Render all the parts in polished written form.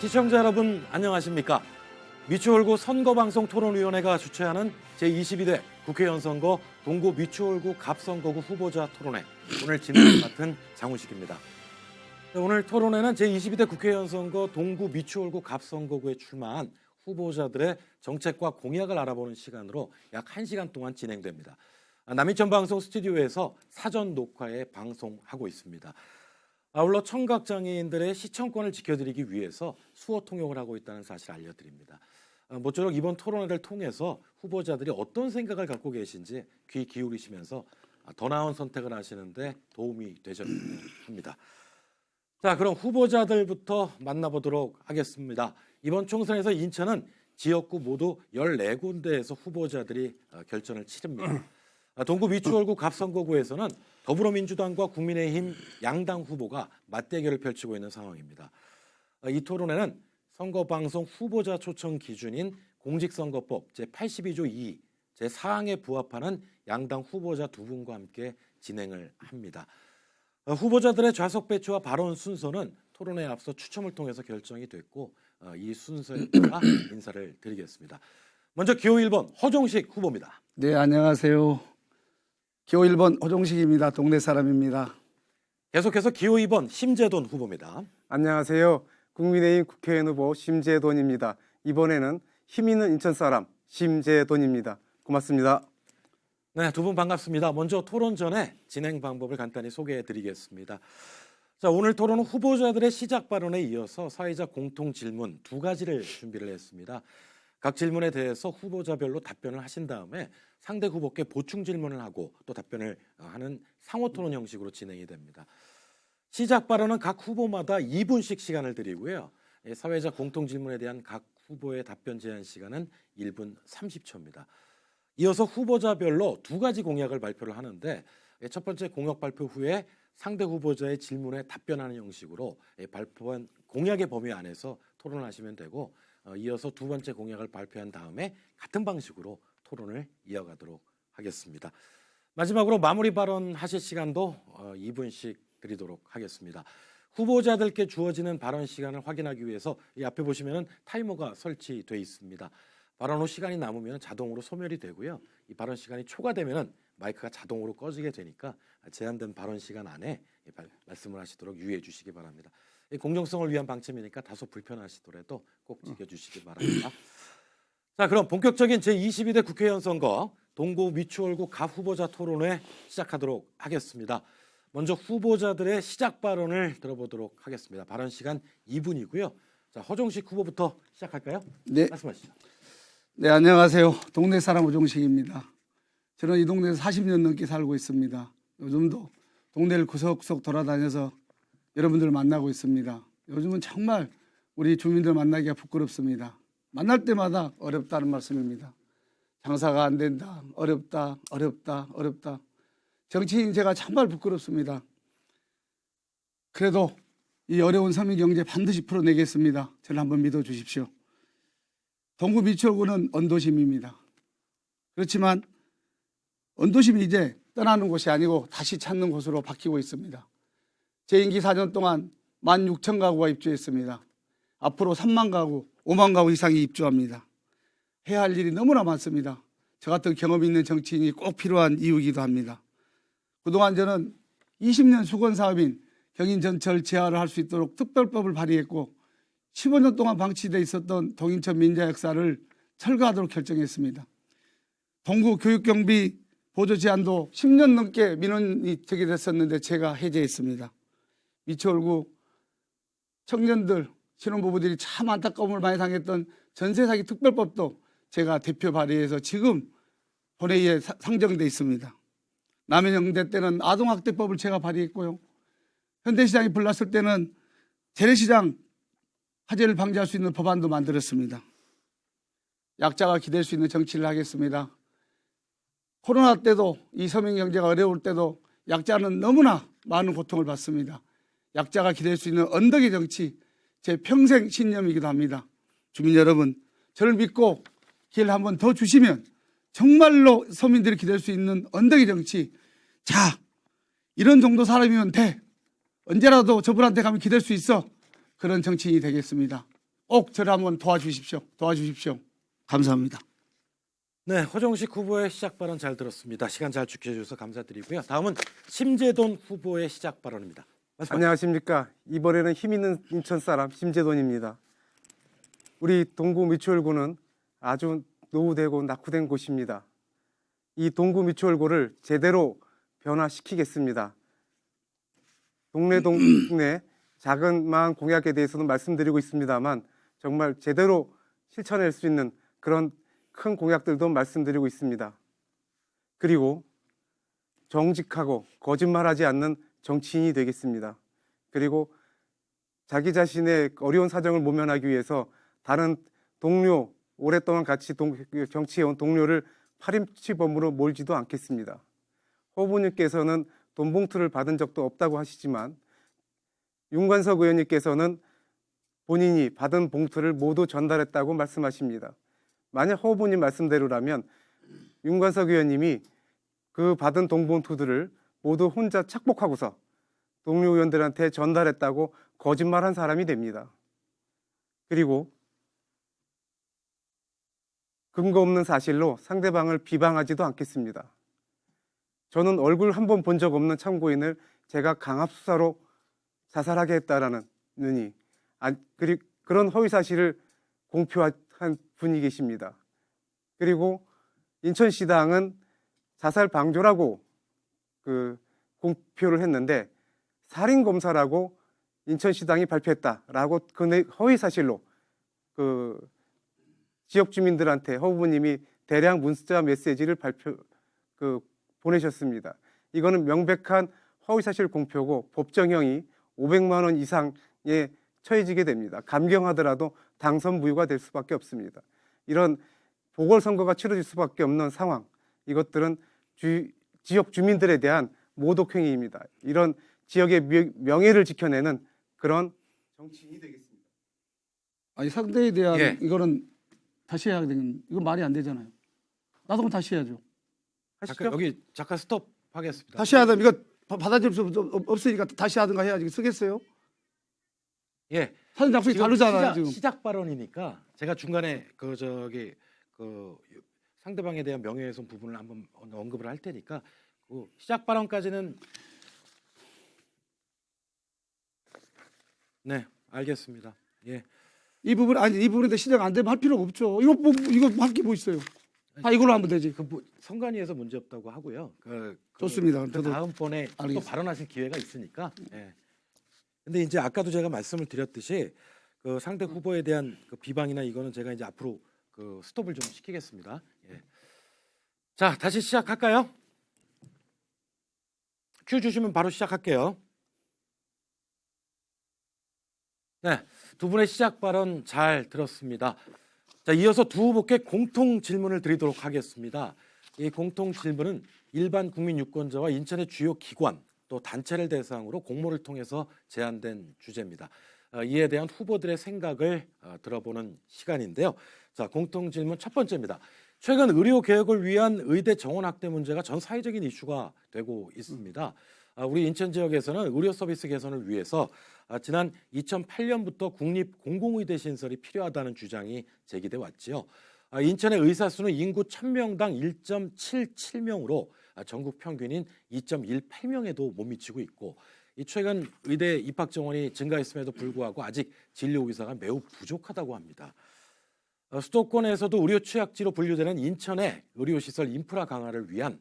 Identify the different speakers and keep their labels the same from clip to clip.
Speaker 1: 시청자 여러분 안녕하십니까? 미추홀구 선거방송 토론위원회가 주최하는 제22대 국회의원 선거 동구 미추홀구 갑선거구 후보자 토론회, 오늘 진행을 맡은 장훈식입니다. 오늘 토론회는 제22대 국회의원 선거 동구 미추홀구 갑선거구에 출마한 후보자들의 정책과 공약을 알아보는 시간으로 약 1시간 동안 진행됩니다. 남인천 방송 스튜디오에서 사전 녹화에 방송하고 있습니다. 아울러 청각장애인들의 시청권을 지켜드리기 위해서 수어 통역을 하고 있다는 사실을 알려드립니다. 모쪼록 이번 토론회를 통해서 후보자들이 어떤 생각을 갖고 계신지 귀 기울이시면서 더 나은 선택을 하시는데 도움이 되셨으면 합니다. 자, 그럼 후보자들부터 만나보도록 하겠습니다. 이번 총선에서 인천은 지역구 모두 14군데에서 후보자들이 결전을 치릅니다. 동구 미추홀구 갑선거구에서는 더불어민주당과 국민의힘 양당 후보가 맞대결을 펼치고 있는 상황입니다. 이 토론회는 선거방송 후보자 초청 기준인 공직선거법 제82조 2 제4항에 부합하는 양당 후보자 두 분과 함께 진행을 합니다. 후보자들의 좌석 배치와 발언 순서는 토론회에 앞서 추첨을 통해서 결정이 됐고, 이 순서에 따라 인사를 드리겠습니다. 먼저 기호 1번 허종식 후보입니다.
Speaker 2: 네, 안녕하세요. 기호 1번 허종식입니다. 동네 사람입니다.
Speaker 1: 계속해서 기호 2번 심재돈 후보입니다.
Speaker 3: 안녕하세요. 국민의힘 국회의원 후보 심재돈입니다. 이번에는 힘 있는 인천 사람 심재돈입니다. 고맙습니다.
Speaker 1: 네, 두 분 반갑습니다. 먼저 토론 전에 진행 방법을 간단히 소개해 드리겠습니다. 자, 오늘 토론은 후보자들의 시작 발언에 이어서 사회적 공통 질문 두 가지를 준비를 했습니다. 각 질문에 대해서 후보자별로 답변을 하신 다음에 상대 후보께 보충 질문을 하고 또 답변을 하는 상호 토론 형식으로 진행이 됩니다. 시작 발언은 각 후보마다 2분씩 시간을 드리고요. 사회적 공통 질문에 대한 각 후보의 답변 제한 시간은 1분 30초입니다. 이어서 후보자별로 두 가지 공약을 발표를 하는데, 첫 번째 공약 발표 후에 상대 후보자의 질문에 답변하는 형식으로 발표한 공약의 범위 안에서 토론을 하시면 되고, 이어서 두 번째 공약을 발표한 다음에 같은 방식으로 토론을 이어가도록 하겠습니다. 마지막으로 마무리 발언 하실 시간도 2분씩 드리도록 하겠습니다. 후보자들께 주어지는 발언 시간을 확인하기 위해서 이 앞에 보시면 타이머가 설치되어 있습니다. 발언 후 시간이 남으면 자동으로 소멸이 되고요. 이 발언 시간이 초과되면 마이크가 자동으로 꺼지게 되니까 제한된 발언 시간 안에 말씀을 하시도록 유의해 주시기 바랍니다. 공정성을 위한 방침이니까 다소 불편하시더라도 꼭 지켜주시기 바랍니다. 자, 그럼 본격적인 제22대 국회의원 선거 동구 미추홀구 갑 후보자 토론회 시작하도록 하겠습니다. 먼저 후보자들의 시작 발언을 들어보도록 하겠습니다. 발언 시간 2분이고요. 자, 허종식 후보부터 시작할까요?
Speaker 2: 네.
Speaker 1: 말씀하시죠.
Speaker 2: 네, 안녕하세요. 동네 사람 허종식입니다. 저는 이 동네에서 40년 넘게 살고 있습니다. 요즘도 동네를 구석구석 돌아다녀서 여러분들을 만나고 있습니다. 요즘은 정말 우리 주민들 만나기가 부끄럽습니다. 만날 때마다 어렵다는 말씀입니다. 장사가 안 된다, 어렵다, 어렵다, 어렵다. 정치인 제가 정말 부끄럽습니다. 그래도 이 어려운 서민 경제 반드시 풀어내겠습니다. 저를 한번 믿어주십시오. 동구 미추홀구는 언도심입니다. 그렇지만 언도심이 이제 떠나는 곳이 아니고 다시 찾는 곳으로 바뀌고 있습니다. 제 임기 4년 동안 16,000가구가 입주했습니다. 앞으로 3만 가구, 5만 가구 이상이 입주합니다. 해야 할 일이 너무나 많습니다. 저 같은 경험 있는 정치인이 꼭 필요한 이유이기도 합니다. 그동안 저는 20년 수건사업인 경인전철 재활을 할 수 있도록 특별법을 발의했고 15년 동안 방치되어 있었던 동인천 민자 역사를 철거하도록 결정했습니다. 동구 교육경비 보조 제한도 10년 넘게 민원이 제기됐었는데 제가 해제했습니다. 미추홀구 청년들, 신혼부부들이 참 안타까움을 많이 당했던 전세 사기 특별법도 제가 대표 발의해서 지금 본회의에 상정돼 있습니다. 남해영대 때는 아동학대법을 제가 발의했고요. 현대시장이 불났을 때는 재래시장 화재를 방지할 수 있는 법안도 만들었습니다. 약자가 기댈 수 있는 정치를 하겠습니다. 코로나 때도 이 서민 경제가 어려울 때도 약자는 너무나 많은 고통을 받습니다. 약자가 기댈 수 있는 언덕의 정치, 제 평생 신념이기도 합니다. 주민 여러분, 저를 믿고 기회를 한번 더 주시면 정말로 서민들이 기댈 수 있는 언덕의 정치, 자, 이런 정도 사람이면 돼. 언제라도 저분한테 가면 기댈 수 있어. 그런 정치인이 되겠습니다. 꼭 저를 한번 도와주십시오. 감사합니다.
Speaker 1: 네, 허정식 후보의 시작 발언 잘 들었습니다. 시간 잘 지켜주셔서 감사드리고요. 다음은 심재돈 후보의 시작 발언입니다. 말씀하십시오.
Speaker 3: 안녕하십니까. 이번에는 힘 있는 인천 사람 심재돈입니다. 우리 동구 미추홀구는 아주 노후되고 낙후된 곳입니다. 이 동구 미추홀구를 제대로 변화시키겠습니다. 동네 작은 마을 공약에 대해서는 말씀드리고 있습니다만 정말 제대로 실천할 수 있는 그런 큰 공약들도 말씀드리고 있습니다. 그리고 정직하고 거짓말하지 않는 정치인이 되겠습니다. 그리고 자기 자신의 어려운 사정을 모면하기 위해서 다른 동료, 오랫동안 같이 정치해온 동료를 파렴치범으로 몰지도 않겠습니다. 후보님께서는 돈 봉투를 받은 적도 없다고 하시지만 윤관석 의원님께서는 본인이 받은 봉투를 모두 전달했다고 말씀하십니다. 만약 후보님 말씀대로라면 윤관석 의원님이 그 받은 돈 봉투들을 모두 혼자 착복하고서 동료 의원들한테 전달했다고 거짓말한 사람이 됩니다. 그리고 근거 없는 사실로 상대방을 비방하지도 않겠습니다. 저는 얼굴 한 번 본 적 없는 참고인을 제가 강압수사로 자살하게 했다라는 그런 허위 사실을 공표한 분이 계십니다. 그리고 인천시당은 자살 방조라고 공표를 했는데 살인 검사라고 인천시당이 발표했다라고 그 허위 사실로 지역 주민들한테 후보님이 대량 문자 메시지를 보내셨습니다. 이거는 명백한 허위사실 공표고 법정형이 500만 원 이상에 처해지게 됩니다. 감경하더라도 당선 무효가 될 수밖에 없습니다. 이런 보궐선거가 치러질 수밖에 없는 상황, 이것들은 지역 주민들에 대한 모독행위입니다. 이런 지역의 명예를 지켜내는 그런 정치인이 되겠습니다.
Speaker 2: 아니 상대에 대한
Speaker 1: 예.
Speaker 2: 이거는 다시 해야 되는 이건 말이 안 되잖아요. 나도 그럼 다시 해야죠.
Speaker 1: 잠깐 여기 잠깐 스톱 하겠습니다.
Speaker 2: 다시 하든 이거 받아들일 수 없으니까 다시 하든가 해야지. 쓰겠어요?
Speaker 1: 예.
Speaker 2: 사전 약속이 다르잖아요 지금.
Speaker 1: 시작 발언이니까 제가 중간에 상대방에 대한 명예훼손 부분을 한번 언급을 할 테니까 그 시작 발언까지는 네 알겠습니다. 예.
Speaker 2: 이 부분에 시작 안 되면 할 필요가 없죠. 이거 할 게 뭐 있어요? 다 이걸로 하면 되지.
Speaker 1: 선관위에서 문제 없다고 하고요.
Speaker 2: 좋습니다. 저도
Speaker 1: 다음번에 또
Speaker 2: 알겠습니다.
Speaker 1: 발언하실 기회가 있으니까. 예. 근데 이제 아까도 제가 말씀을 드렸듯이 그 상대 후보에 대한 그 비방이나 이거는 제가 이제 앞으로 그 스톱을 좀 시키겠습니다. 예. 자, 다시 시작할까요? 큐 주시면 바로 시작할게요. 네, 두 분의 시작 발언 잘 들었습니다. 자, 이어서 두 후보께 공통 질문을 드리도록 하겠습니다. 이 공통 질문은 일반 국민 유권자와 인천의 주요 기관 또 단체를 대상으로 공모를 통해서 제안된 주제입니다. 이에 대한 후보들의 생각을 들어보는 시간인데요. 자, 공통 질문 첫 번째입니다. 최근 의료 개혁을 위한 의대 정원 확대 문제가 전 사회적인 이슈가 되고 있습니다. 우리 인천 지역에서는 의료 서비스 개선을 위해서 지난 2008년부터 국립 공공의대 신설이 필요하다는 주장이 제기돼 왔지요. 인천의 의사 수는 인구 1000명당 1.77명으로 전국 평균인 2.18명에도 못 미치고 있고, 이 최근 의대 입학 정원이 증가했음에도 불구하고 아직 진료 의사가 매우 부족하다고 합니다. 수도권에서도 의료 취약지로 분류되는 인천의 의료시설 인프라 강화를 위한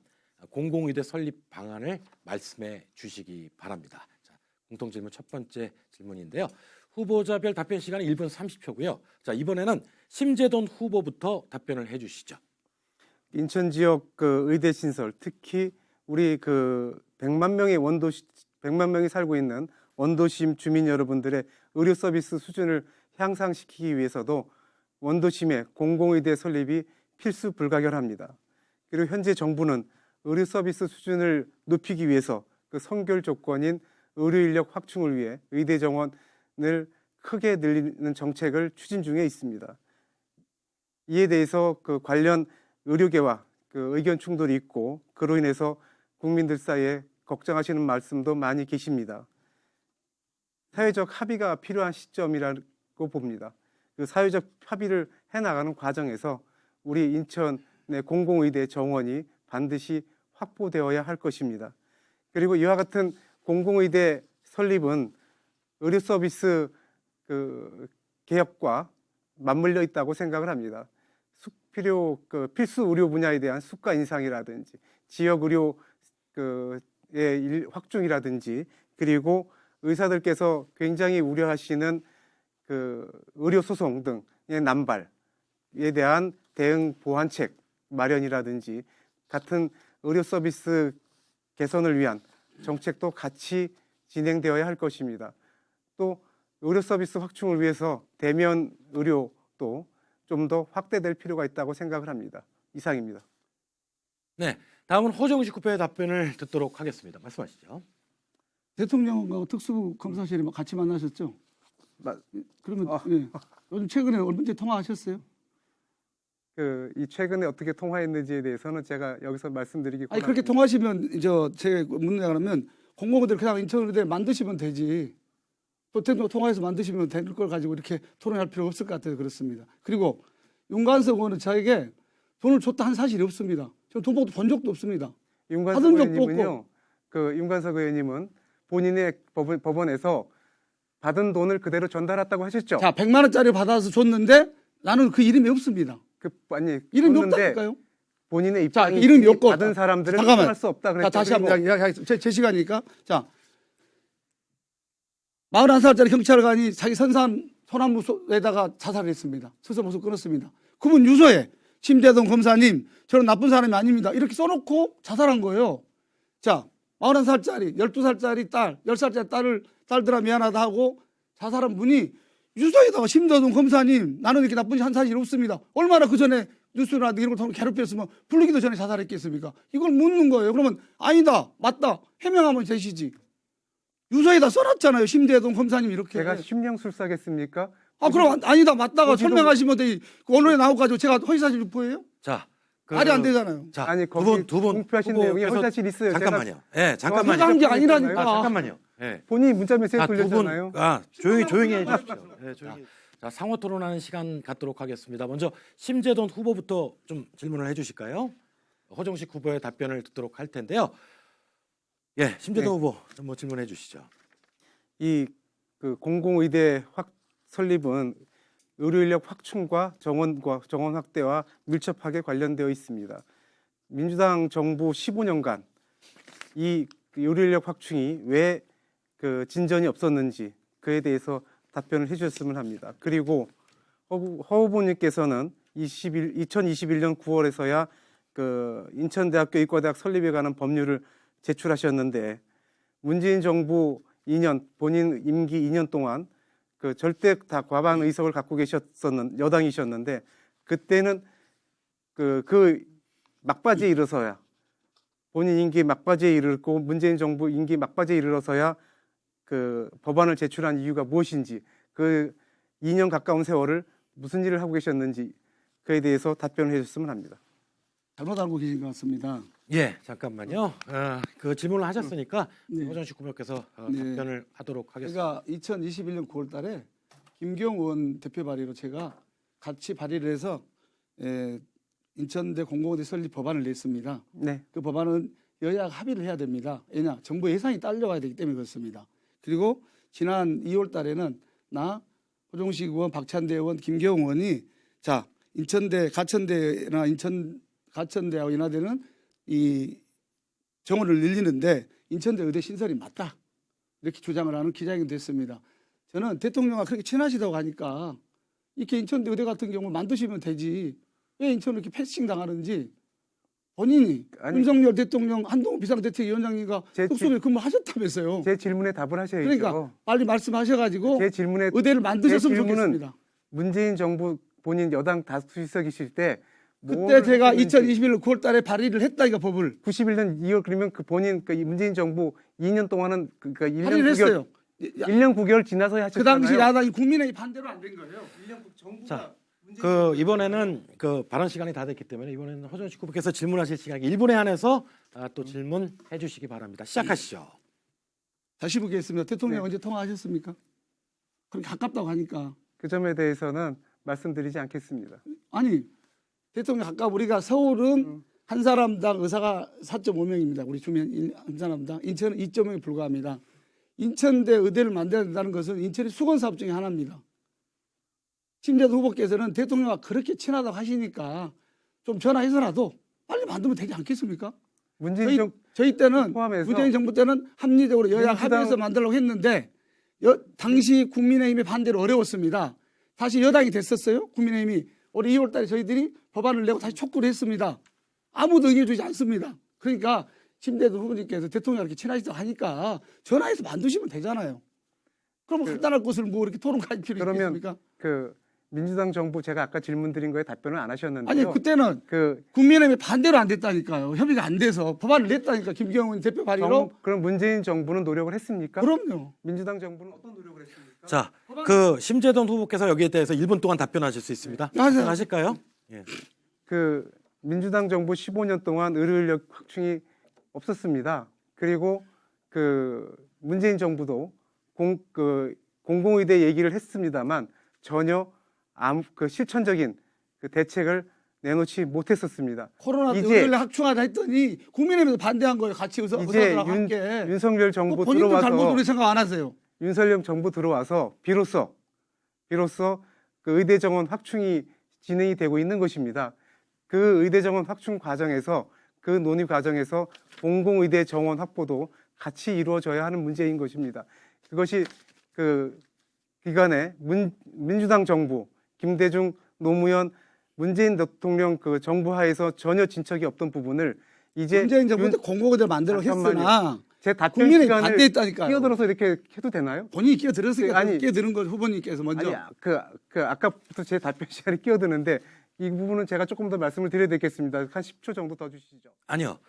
Speaker 1: 공공의대 설립 방안을 말씀해 주시기 바랍니다. 자, 공통질문 첫 번째 질문인데요. 후보자별 답변 시간은 1분 30초고요. 자, 이번에는 심재돈 후보부터 답변을 해주시죠.
Speaker 3: 인천 지역 의대 신설, 특히 우리 100만 명이 살고 있는 원도심 주민 여러분들의 의료 서비스 수준을 향상시키기 위해서도 원도심의 공공의대 설립이 필수 불가결합니다. 그리고 현재 정부는 의료 서비스 수준을 높이기 위해서 선결 조건인 의료 인력 확충을 위해 의대 정원을 크게 늘리는 정책을 추진 중에 있습니다. 이에 대해서 관련 의료계와 의견 충돌이 있고, 그로 인해서 국민들 사이에 걱정하시는 말씀도 많이 계십니다. 사회적 합의가 필요한 시점이라고 봅니다. 그 사회적 협의를 해나가는 과정에서 우리 인천의 공공의대 정원이 반드시 확보되어야 할 것입니다. 그리고 이와 같은 공공의대 설립은 의료 서비스 그 개혁과 맞물려 있다고 생각을 합니다. 필수 의료 분야에 대한 수가 인상이라든지 지역 의료 의 확충이라든지 그리고 의사들께서 굉장히 우려하시는 그 의료 소송 등의 남발에 대한 대응 보완책 마련이라든지 같은 의료 서비스 개선을 위한 정책도 같이 진행되어야 할 것입니다. 또 의료 서비스 확충을 위해서 대면 의료도 좀 더 확대될 필요가 있다고 생각을 합니다. 이상입니다.
Speaker 1: 네, 다음은 호정식 후보의 답변을 듣도록 하겠습니다. 말씀하시죠.
Speaker 2: 대통령과 특수부 검사실이 같이 만나셨죠? 그러면 예. 요즘 최근에 언제 통화하셨어요?
Speaker 3: 이 최근에 어떻게 통화했는지에 대해서는 제가 여기서 말씀드리기
Speaker 2: 아니 그렇게 통화하시면 제가 묻는 그러면 공공의대를 그냥 인천의대 만드시면 되지. 또 통화해서 만드시면 될 걸 가지고 이렇게 토론할 필요가 없을 것 같아서 그렇습니다. 그리고 윤관석 의원은 저에게 돈을 줬다 한 사실이 없습니다. 저는 돈 본 적도 없습니다.
Speaker 3: 윤관석
Speaker 2: 받은 적도
Speaker 3: 의원님은요. 윤관석 의원님은 본인의 법원에서 받은 돈을 그대로 전달했다고 하셨죠?
Speaker 2: 자, 100만 원짜리 받아서 줬는데 나는 그 이름이 없습니다. 이름이 없다니까요.
Speaker 3: 본인의
Speaker 2: 자,
Speaker 3: 입장이
Speaker 2: 이름이 없고
Speaker 3: 받은 사람들은
Speaker 2: 잠깐만.
Speaker 3: 할 수 없다 그랬죠.
Speaker 2: 자, 다시 한번 이야기하겠습니다. 제 시간이니까. 자, 41살짜리 경찰관이 자기 선산 소나무에다가 자살을 했습니다. 스스로 목숨 끊었습니다. 그분 유서에 심재동 검사님 저는 나쁜 사람이 아닙니다. 이렇게 써놓고 자살한 거예요. 자, 41살짜리 12살짜리 딸 10살짜리 딸들아 미안하다 하고 자살한 분이 유서에다가 심재동 검사님 나는 이렇게 나쁜 한 사실이 없습니다. 얼마나 그 전에 뉴스나 이런 걸 괴롭혔으면 부르기도 전에 자살했겠습니까? 이걸 묻는 거예요. 그러면 아니다 맞다 해명하면 되시지. 유서에다 써놨잖아요. 심재동 검사님 이렇게.
Speaker 3: 제가 심령술사겠습니까?
Speaker 2: 그럼 아니다 맞다가
Speaker 3: 고지도-
Speaker 2: 설명하시면 되지. 언론에 나와가지고 제가 허위사실 유포해요?
Speaker 1: 자,
Speaker 2: 말이 안 되잖아요.
Speaker 1: 자,
Speaker 3: 아니,
Speaker 1: 두 분
Speaker 3: 공표하신 내용에
Speaker 1: 후보께서
Speaker 3: 허위사실 있어요.
Speaker 1: 잠깐만요.
Speaker 3: 제가
Speaker 1: 잠깐만요.
Speaker 2: 제가 한 게 아니라니까.
Speaker 1: 잠깐만요.
Speaker 3: 본인이 문자 메시지
Speaker 1: 자, 두 분,
Speaker 3: 돌렸잖아요.
Speaker 1: 조용히 해주십시오. 조용히. 자, 상호 토론하는 시간 갖도록 하겠습니다. 먼저 심재돈 후보부터 좀 질문을 해주실까요? 호정식 후보의 답변을 듣도록 할 텐데요. 심재돈 후보 좀 질문해 주시죠.
Speaker 3: 그 공공의대 설립은 의료인력 확충과 정원 확대와 밀접하게 관련되어 있습니다. 민주당 정부 15년간 이 의료인력 확충이 왜 진전이 없었는지 그에 대해서 답변을 해주셨으면 합니다. 그리고 허 후보님께서는 2021년 9월에서야 인천대학교 의과대학 설립에 관한 법률을 제출하셨는데 문재인 정부 2년 본인 임기 2년 동안 절대 다 과반 의석을 갖고 계셨었는 여당이셨는데 그때는 그 막바지에 이르러서야 본인 임기 막바지에 이르렀고 문재인 정부 임기 막바지에 이르러서야 법안을 제출한 이유가 무엇인지 2년 가까운 세월을 무슨 일을 하고 계셨는지 그에 대해서 답변을 해주셨으면 합니다.
Speaker 2: 잘못 알고 계신 것 같습니다.
Speaker 1: 잠깐만요. 그 질문을 하셨으니까
Speaker 2: 네.
Speaker 1: 호정식 후보께서
Speaker 2: 네.
Speaker 1: 답변을 하도록 하겠습니다.
Speaker 2: 제가 2021년 9월 달에 김경 의원 대표 발의로 제가 같이 발의를 해서 인천대 공공의대 설립 법안을 냈습니다.
Speaker 3: 네.
Speaker 2: 그 법안은 여야가 합의를 해야 됩니다. 왜냐? 정부 예산이 딸려와야 되기 때문에 그렇습니다. 그리고 지난 2월 달에는 나, 호정식 의원, 박찬대 의원, 김경 의원이 자 인천대 가천대나 가천대하고 인하대는 이 정원을 늘리는데 인천대 의대 신설이 맞다. 이렇게 주장을 하는 기자회견이 됐습니다. 저는 대통령과 그렇게 친하시다고 하니까 이렇게 인천대 의대 같은 경우 만드시면 되지. 왜 인천을 이렇게 패싱 당하는지 본인이 윤석열 대통령 한동훈 비상대책위원장님과
Speaker 3: 제
Speaker 2: 특수부에 근무하셨다면서요.
Speaker 3: 제 질문에 답을 하셔야죠.
Speaker 2: 그러니까 빨리 말씀하셔가지고
Speaker 3: 제 질문에
Speaker 2: 의대를 만드셨으면
Speaker 3: 제 질문은
Speaker 2: 좋겠습니다.
Speaker 3: 문재인 정부 본인 여당 다수의석이실 때
Speaker 2: 그때 제가 2021년 9월 달에 발의를 했다니까 법을
Speaker 3: 91년 2월 그러면 본인 문재인 정부 2년 동안은 1년
Speaker 2: 발의를
Speaker 3: 9개월
Speaker 2: 했어요.
Speaker 3: 1년 9개월 지나서야
Speaker 2: 그
Speaker 3: 하셨잖아요.
Speaker 2: 당시 야당이 국민의힘 반대로 안 된 거예요. 1년 정부가
Speaker 1: 자, 이번에는 발언 시간이 다 됐기 때문에 이번에는 호정식 후보께서 질문하실 시간 1분에 한해서 또 질문해 주시기 바랍니다. 시작하시죠.
Speaker 2: 다시 보겠습니다. 대통령
Speaker 3: 네.
Speaker 2: 언제 통화하셨습니까? 그렇게 가깝다고 하니까
Speaker 3: 그 점에 대해서는 말씀드리지 않겠습니다.
Speaker 2: 아니 대통령 아까 우리가 서울은 한 사람당 의사가 4.5명입니다. 우리 주민 한 사람당. 인천은 2.5명에 불과합니다. 인천대 의대를 만들어야 된다는 것은 인천의 수건 사업 중에 하나입니다. 심재도 후보께서는 대통령과 그렇게 친하다고 하시니까 좀 전화해서라도 빨리 만들면 되지 않겠습니까?
Speaker 3: 문재인
Speaker 2: 저희 때는
Speaker 3: 포함해서
Speaker 2: 문재인 정부 때는 합리적으로 여야
Speaker 3: 민주당-
Speaker 2: 합의해서 만들려고 했는데 당시 국민의힘의 반대로 어려웠습니다. 다시 여당이 됐었어요. 국민의힘이 올해 2월 달에 저희들이 법안을 내고 다시 촉구를 했습니다. 아무도 응해주지 않습니다. 그러니까 심재도 후보님께서 대통령 이렇게 친하시다고 하니까 전화해서 만드시면 되잖아요. 그러면 간단할 것을 뭐 이렇게 토론할 필요
Speaker 3: 그러면
Speaker 2: 있겠습니까?
Speaker 3: 그 민주당 정부 제가 아까 질문 드린 거에 답변을 안 하셨는데요.
Speaker 2: 아니 그때는
Speaker 3: 그
Speaker 2: 국민의힘이 반대로 안 됐다니까요. 협의가 안 돼서 법안을 냈다니까 김경훈 대표 발의로.
Speaker 3: 그럼 문재인 정부는 노력을 했습니까?
Speaker 2: 그럼요.
Speaker 3: 민주당 정부는 어떤 노력을 했습니까?
Speaker 1: 자, 그 심재동 후보께서 여기에 대해서 1분 동안 답변하실 수 있습니다.
Speaker 2: 하세요.
Speaker 1: 하실까요? 예.
Speaker 3: 그 민주당 정부 15년 동안 의료 인력 확충이 없었습니다. 그리고 그 문재인 정부도 공공의대 얘기를 했습니다만 전혀 그 실천적인 그 대책을 내놓지 못했었습니다.
Speaker 2: 코로나 때
Speaker 3: 이제-
Speaker 2: 의료를 확충하자 했더니 국민의힘에서 반대한 거예요. 같이
Speaker 3: 이제
Speaker 2: 의사들하고 함께.
Speaker 3: 윤석열 정부
Speaker 2: 본인도
Speaker 3: 들어와서
Speaker 2: 잘못으로 생각 안 하세요.
Speaker 3: 윤석열 정부 들어와서 비로소 그 의대 정원 확충이 진행이 되고 있는 것입니다. 그 의대 정원 확충 과정에서 그 논의 과정에서 공공의대 정원 확보도 같이 이루어져야 하는 문제인 것입니다. 그것이 그 기간에 민주당 정부 김대중 노무현 문재인 대통령 그 정부 하에서 전혀 진척이 없던 부분을 이제
Speaker 2: 문재인 정부 때 공공의대를 만들려고 했으나
Speaker 3: 제 답변
Speaker 2: 국민이
Speaker 3: 시간을
Speaker 2: 반대했다니까요.
Speaker 3: 끼어들어서 이렇게 해도 되나요?
Speaker 2: 본인이 끼어들었으니까
Speaker 3: 아니,
Speaker 2: 끼어드는 걸 후보님께서 먼저.
Speaker 3: 아니 그 아까부터 제 답변 시간에 끼어드는데 이 부분은 제가 조금 더 말씀을 드려야 되겠습니다. 한 10초 정도 더 주시죠.
Speaker 1: 아니요.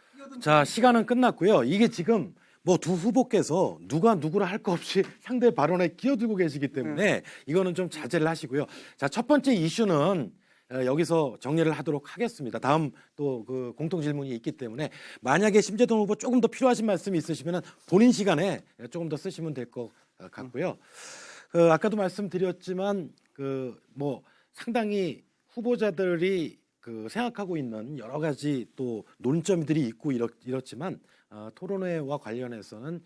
Speaker 1: 자, 시간은 끝났고요. 이게 지금 뭐 두 후보께서 누가 누구를 할 거 없이 상대 발언에 끼어들고 계시기 때문에 이거는 좀 자제를 하시고요. 자, 첫 번째 이슈는 여기서 정리를 하도록 하겠습니다. 다음 또 그 공통 질문이 있기 때문에 만약에 심재동 후보 조금 더 필요하신 말씀이 있으시면 본인 시간에 조금 더 쓰시면 될 것 같고요. 아까도 말씀드렸지만 그 뭐 상당히 후보자들이 그 생각하고 있는 여러 가지 또 논점들이 있고 이렇지만 토론회와 관련해서는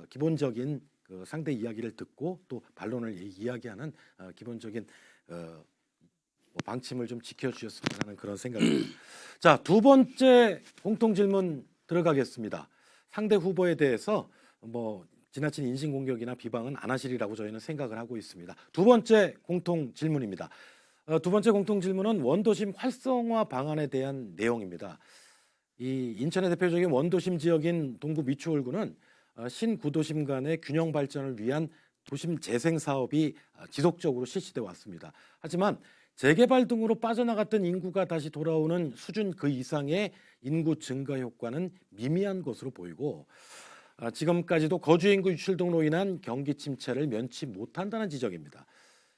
Speaker 1: 기본적인 그 상대 이야기를 듣고 또 반론을 이야기하는 기본적인 뭐 방침을 좀 지켜주셨으면 하는 그런 생각입니다. 자, 두 번째 공통 질문 들어가겠습니다. 상대 후보에 대해서 뭐 지나친 인신공격이나 비방은 안 하시리라고 저희는 생각을 하고 있습니다. 두 번째 공통 질문입니다. 두 번째 공통 질문은 원도심 활성화 방안에 대한 내용입니다. 이 인천의 대표적인 원도심 지역인 동구 미추홀구는 신구도심 간의 균형 발전을 위한 도심 재생 사업이 지속적으로 실시돼 왔습니다. 하지만 재개발 등으로 빠져나갔던 인구가 다시 돌아오는 수준 그 이상의 인구 증가 효과는 미미한 것으로 보이고 지금까지도 거주 인구 유출 등으로 인한 경기 침체를 면치 못한다는 지적입니다.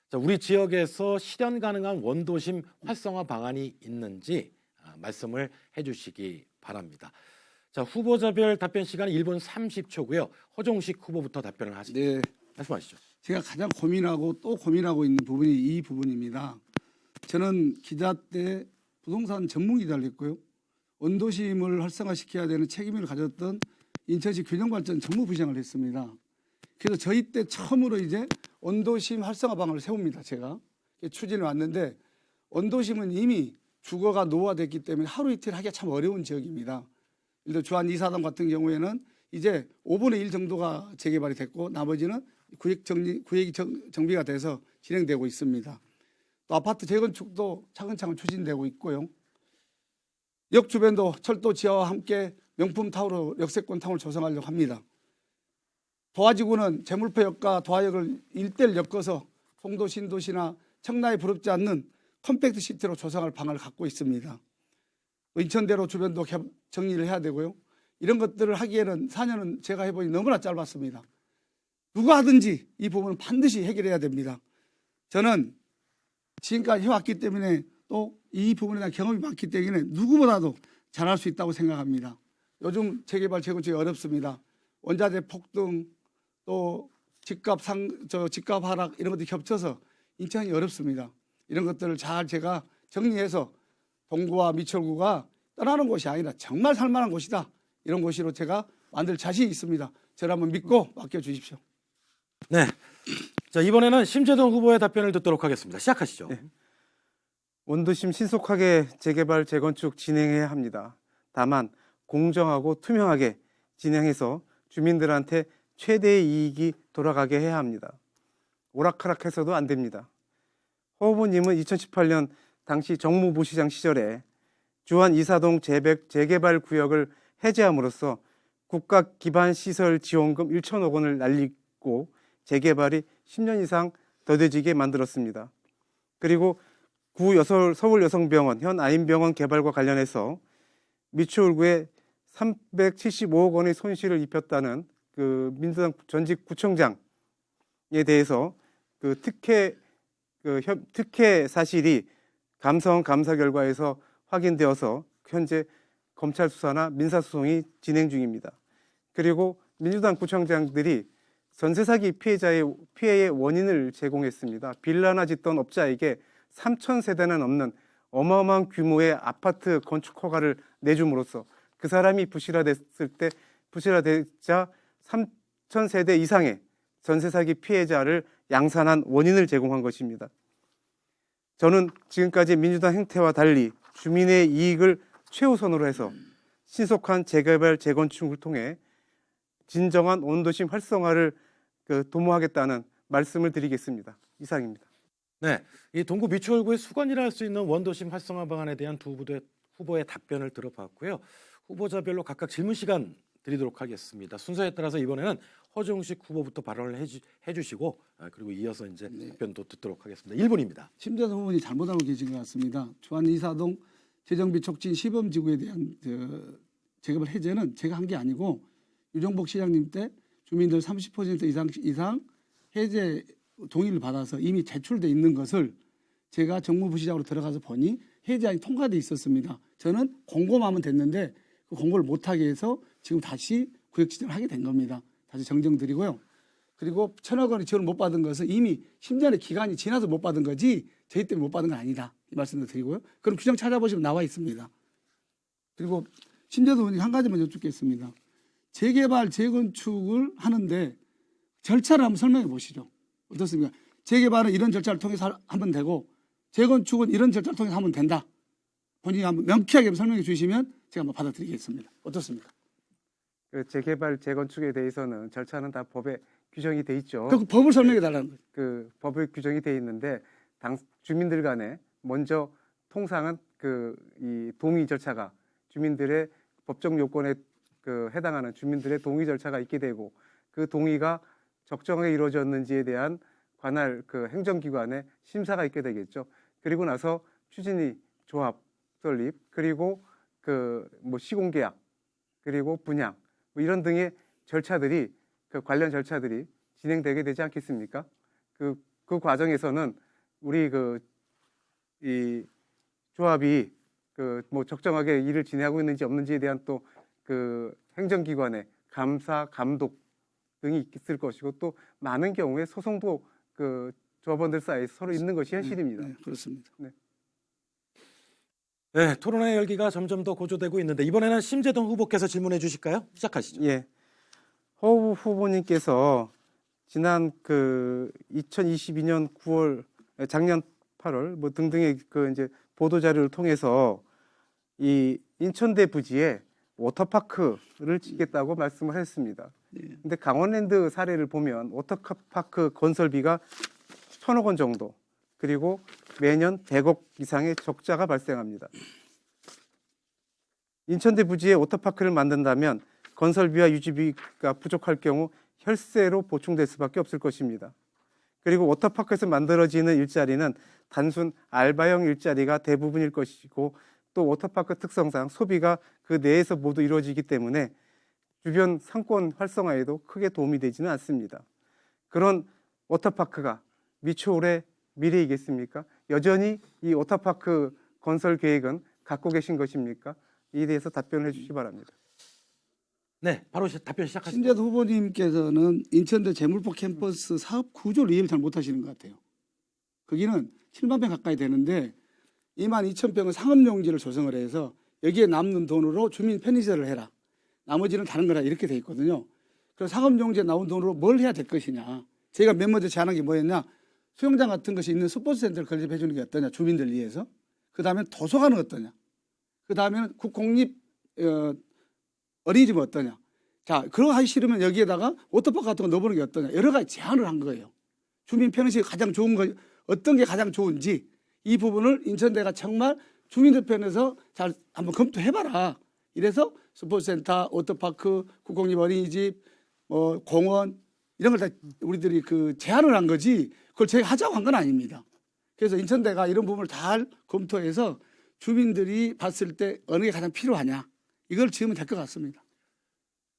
Speaker 1: 자, 우리 지역에서 실현 가능한 원도심 활성화 방안이 있는지 말씀을 해주시기 바랍니다. 자, 후보자별 답변 시간 1분 30초고요. 허종식 후보부터 답변을 하시죠.
Speaker 2: 네,
Speaker 1: 말씀하시죠.
Speaker 2: 제가 가장 고민하고 또 고민하고 있는 부분이 이 부분입니다. 저는 기자 때 부동산 전문 기자를 했고요. 원도심을 활성화시켜야 되는 책임을 가졌던 인천시 균형발전 정무부시장을 했습니다. 그래서 저희 때 처음으로 이제 원도심 활성화 방안을 세웁니다. 제가 추진해 왔는데 원도심은 이미 주거가 노후화됐기 때문에 하루 이틀 하기가 참 어려운 지역입니다. 예를 들어 주한 2사단 같은 경우에는 이제 5분의 1 정도가 재개발이 됐고 나머지는 구역이 정비가 돼서 진행되고 있습니다. 또 아파트 재건축도 차근차근 추진되고 있고요. 역 주변도 철도 지하와 함께 명품 타워로 역세권 타워를 조성하려고 합니다. 도화지구는 제물포역과 도화역을 일대를 엮어서 송도 신도시나 청라에 부럽지 않는 컴팩트 시티로 조성할 방안을 갖고 있습니다. 인천대로 주변도 정리를 해야 되고요. 이런 것들을 하기에는 4년은 제가 해보니 너무나 짧았습니다. 누가 하든지 이 부분은 반드시 해결해야 됩니다. 저는 지금까지 해왔기 때문에 또 이 부분에 대한 경험이 많기 때문에 누구보다도 잘할 수 있다고 생각합니다. 요즘 재개발 재건축이 어렵습니다. 원자재 폭등 또 집값 하락 이런 것들이 겹쳐서 인천이 어렵습니다. 이런 것들을 잘 제가 정리해서 동구와 미철구가 떠나는 곳이 아니라 정말 살만한 곳이다. 이런 곳으로 제가 만들 자신이 있습니다. 저를 한번 믿고 맡겨주십시오.
Speaker 1: 네. 자, 이번에는 심재동 후보의 답변을 듣도록 하겠습니다. 시작하시죠.
Speaker 3: 네. 원도심 신속하게 재개발 재건축 진행해야 합니다. 다만 공정하고 투명하게 진행해서 주민들한테 최대의 이익이 돌아가게 해야 합니다. 오락가락해서도 안 됩니다. 허 후보님은 2018년 당시 정무부시장 시절에 주한 이사동 재개발 구역을 해제함으로써 국가 기반 시설 지원금 1천억 원을 날리고 재개발이 10년 이상 더뎌지게 만들었습니다. 그리고 서울여성병원, 현 아인병원 개발과 관련해서 미추홀구에 375억 원의 손실을 입혔다는 그 민주당 전직 구청장에 대해서 그 특혜 사실이 감사원 감사 결과에서 확인되어서 현재 검찰 수사나 민사 소송이 진행 중입니다. 그리고 민주당 구청장들이 전세 사기 피해의 원인을 제공했습니다. 빌라나 짓던 업자에게 3,000세대는 넘는 어마어마한 규모의 아파트 건축 허가를 내줌으로써 그 사람이 부실화되자 3,000세대 이상의 전세 사기 피해자를 양산한 원인을 제공한 것입니다. 저는 지금까지 민주당 행태와 달리 주민의 이익을 최우선으로 해서 신속한 재개발 재건축을 통해 진정한 원도심 활성화를 도모하겠다는 말씀을 드리겠습니다. 이상입니다.
Speaker 1: 네, 이 동구 미추홀구의 수건이라 할 수 있는 원도심 활성화 방안에 대한 두 후보의 답변을 들어봤고요. 후보자별로 각각 질문 시간 드리도록 하겠습니다. 순서에 따라서 이번에는 허정식 후보부터 발언을 해주시고 그리고 이어서 이제 답변도 듣도록 하겠습니다. 1분입니다.
Speaker 2: 심재동 후보님 잘못 알고 계신 것 같습니다. 주한 이사동 재정비 촉진 시범지구에 대한 재개발 해제는 제가 한 게 아니고 유정복 시장님 때 주민들 30% 이상 해제 동의를 받아서 이미 제출돼 있는 것을 제가 정무부시장으로 들어가서 보니 해제안이 통과돼 있었습니다. 저는 공고만 하면 됐는데 그 공고를 못하게 해서 지금 다시 구역 지정을 하게 된 겁니다. 다시 정정드리고요. 그리고 1,000억 원의 지원을 못 받은 것은 이미 10년의 기간이 지나서 못 받은 거지 저희 때문에 못 받은 건 아니다. 이 말씀도 드리고요. 그럼 규정 찾아보시면 나와 있습니다. 그리고 심재동 의원님 한 가지만 여쭙겠습니다. 재개발, 재건축을 하는데 절차를 한번 설명해 보시죠. 어떻습니까? 재개발은 이런 절차를 통해서 하면 되고 재건축은 이런 절차를 통해서 하면 된다. 본인이 한번 명쾌하게 설명해 주시면 제가 한번 받아들이겠습니다. 어떻습니까?
Speaker 3: 그 재개발 재건축에 대해서는 절차는 다 법에 규정이 돼 있죠.
Speaker 2: 그 법을 설명해 달라는 거예요.
Speaker 3: 그 법에 규정이 돼 있는데 주민들 간에 먼저 통상은 이 동의 절차가 주민들의 법적 요건에 해당하는 주민들의 동의 절차가 있게 되고 그 동의가 적정하게 이루어졌는지에 대한 관할 행정기관의 심사가 있게 되겠죠. 그리고 나서 추진위 조합 설립 그리고 시공계약 그리고 분양 이런 등의 절차들이 관련 절차들이 진행되게 되지 않겠습니까? 그 과정에서는 우리 이 조합이 적정하게 일을 진행하고 있는지 없는지에 대한 또 행정기관의 감사 감독 등이 있을 것이고 또 많은 경우에 소송도 조합원들 사이에서 서로 있는 것이 현실입니다.
Speaker 2: 네, 그렇습니다.
Speaker 3: 네.
Speaker 1: 네, 토론회 열기가 점점 더 고조되고 있는데 이번에는 심재동 후보께서 질문해 주실까요? 시작하시죠.
Speaker 3: 예. 허 후보님께서 지난 2022년 9월, 작년 8월 등등의 이제 보도 자료를 통해서 이 인천대 부지에 워터파크를 짓겠다고 말씀을 했습니다. 근데 강원랜드 사례를 보면 워터파크 건설비가 1,000억 원 정도 그리고 매년 100억 이상의 적자가 발생합니다. 인천대 부지에 워터파크를 만든다면 건설비와 유지비가 부족할 경우 혈세로 보충될 수밖에 없을 것입니다. 그리고 워터파크에서 만들어지는 일자리는 단순 알바형 일자리가 대부분일 것이고 또 워터파크 특성상 소비가 그 내에서 모두 이루어지기 때문에 주변 상권 활성화에도 크게 도움이 되지는 않습니다. 그런 워터파크가 미추홀의 미래이겠습니까? 여전히 이 워터파크 건설 계획은 갖고 계신 것입니까? 이에 대해서 답변을 해주시기 바랍니다.
Speaker 1: 네, 바로 답변 시작하시죠.
Speaker 2: 심재동 후보님께서는 인천대 재물포 캠퍼스 사업 구조를 이해를 잘 못하시는 것 같아요. 거기는 7만 평 가까이 되는데 2만 2천 평은 상업용지를 조성을 해서 여기에 남는 돈으로 주민 편의시설을 해라. 나머지는 다른 거라 이렇게 돼 있거든요. 그래서 상업용지에 나온 돈으로 뭘 해야 될 것이냐. 저희가 맨 먼저 제안한 게 뭐였냐. 수영장 같은 것이 있는 스포츠센터를 건립해 주는 게 어떠냐. 주민들 위해서. 그 다음에 도서관은 어떠냐. 그 다음에는 국공립 어린이집은 어떠냐. 자, 그거 하기 싫으면 여기에다가 워터파크 같은 거 넣어보는 게 어떠냐. 여러 가지 제안을 한 거예요. 주민 편의시설이 가장 좋은 거, 어떤 게 가장 좋은지 이 부분을 인천대가 정말 주민들 편에서 잘 한번 검토해봐라. 이래서 스포츠센터, 워터파크, 국공립 어린이집, 공원 이런 걸 다 우리들이 그 제안을 한 거지 그걸 저희가 하자고 한 건 아닙니다. 그래서 인천대가 이런 부분을 잘 검토해서 주민들이 봤을 때 어느 게 가장 필요하냐 이걸 지으면 될 것 같습니다.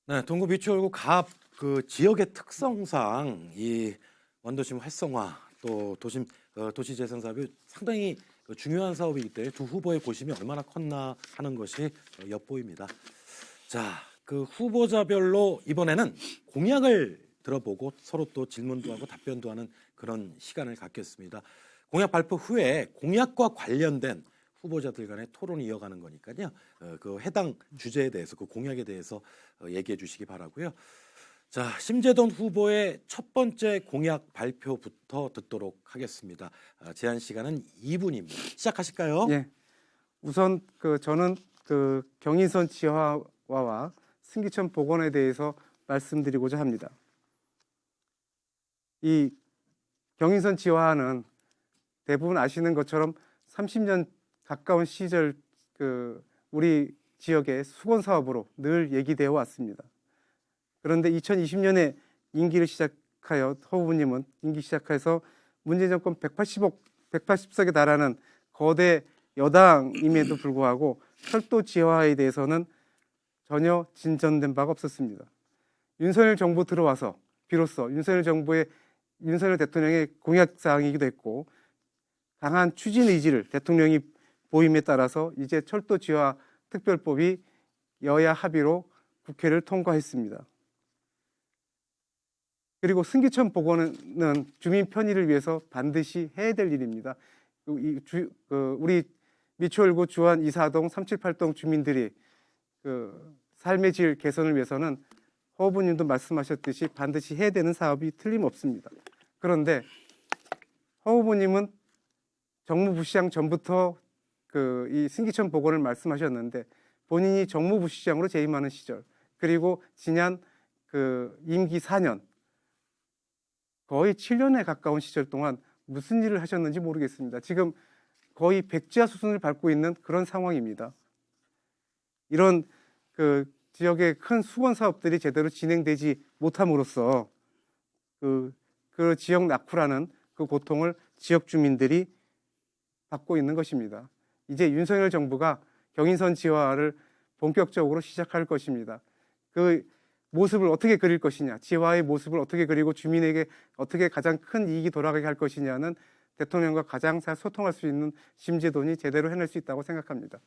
Speaker 1: 네, 동구 미추홀구 갑 그 지역의 특성상 이 원도심 활성화 또 도시 재생 사업이 상당히 중요한 사업이기 때문에 두 후보의 고심이 얼마나 컸나 하는 것이 엿보입니다. 자, 그 후보자별로 이번에는 공약을 들어보고 서로 또 질문도 하고 답변도 하는 그런 시간을 갖겠습니다. 공약 발표 후에 공약과 관련된 후보자들 간의 토론을 이어가는 거니까요. 그 해당 주제에 대해서 그 공약에 대해서 얘기해 주시기 바라고요. 자, 심재돈 후보의 첫 번째 공약 발표부터 듣도록 하겠습니다. 제한 시간은 2분입니다. 시작하실까요?
Speaker 3: 예. 우선 저는 경인선 지하화와 승기천 복원에 대해서 말씀드리고자 합니다. 이 경인선 지하화는 대부분 아시는 것처럼 30년 가까운 시절 우리 지역의 수건 사업으로 늘 얘기되어 왔습니다. 그런데 2020년에 임기를 시작하여 허 후보님은 임기 시작해서 문재인 정권 180석에 달하는 거대 여당임에도 불구하고 철도 지하화에 대해서는 전혀 진전된 바가 없었습니다. 윤석열 정부 들어와서 비로소 윤석열 대통령의 공약 사항이기도 했고 강한 추진 의지를 대통령이 보임에 따라서 이제 철도 지하화 특별법이 여야 합의로 국회를 통과했습니다. 그리고 승기천 복원은 주민 편의를 위해서 반드시 해야 될 일입니다. 우리 미추홀구 주안 2사동 378동 주민들이 삶의 질 개선을 위해서는 허 후보님도 말씀하셨듯이 반드시 해야 되는 사업이 틀림없습니다. 그런데 허 후보님은 정무부시장 전부터 이 승기천 복원을 말씀하셨는데 본인이 정무부시장으로 재임하는 시절 그리고 지난 임기 4년 거의 7년에 가까운 시절 동안 무슨 일을 하셨는지 모르겠습니다. 지금 거의 백지화 수순을 밟고 있는 그런 상황입니다. 이런 지역의 큰 수건 사업들이 제대로 진행되지 못함으로써 그 지역 낙후라는 그 고통을 지역 주민들이 받고 있는 것입니다. 이제 윤석열 정부가 경인선 지하화를 본격적으로 시작할 것입니다. 그 모습을 어떻게 그릴 것이냐, 지하화의 모습을 어떻게 그리고 주민에게 어떻게 가장 큰 이익이 돌아가게 할 것이냐는 대통령과 가장 잘 소통할 수 있는 심재돈이 제대로 해낼 수 있다고 생각합니다.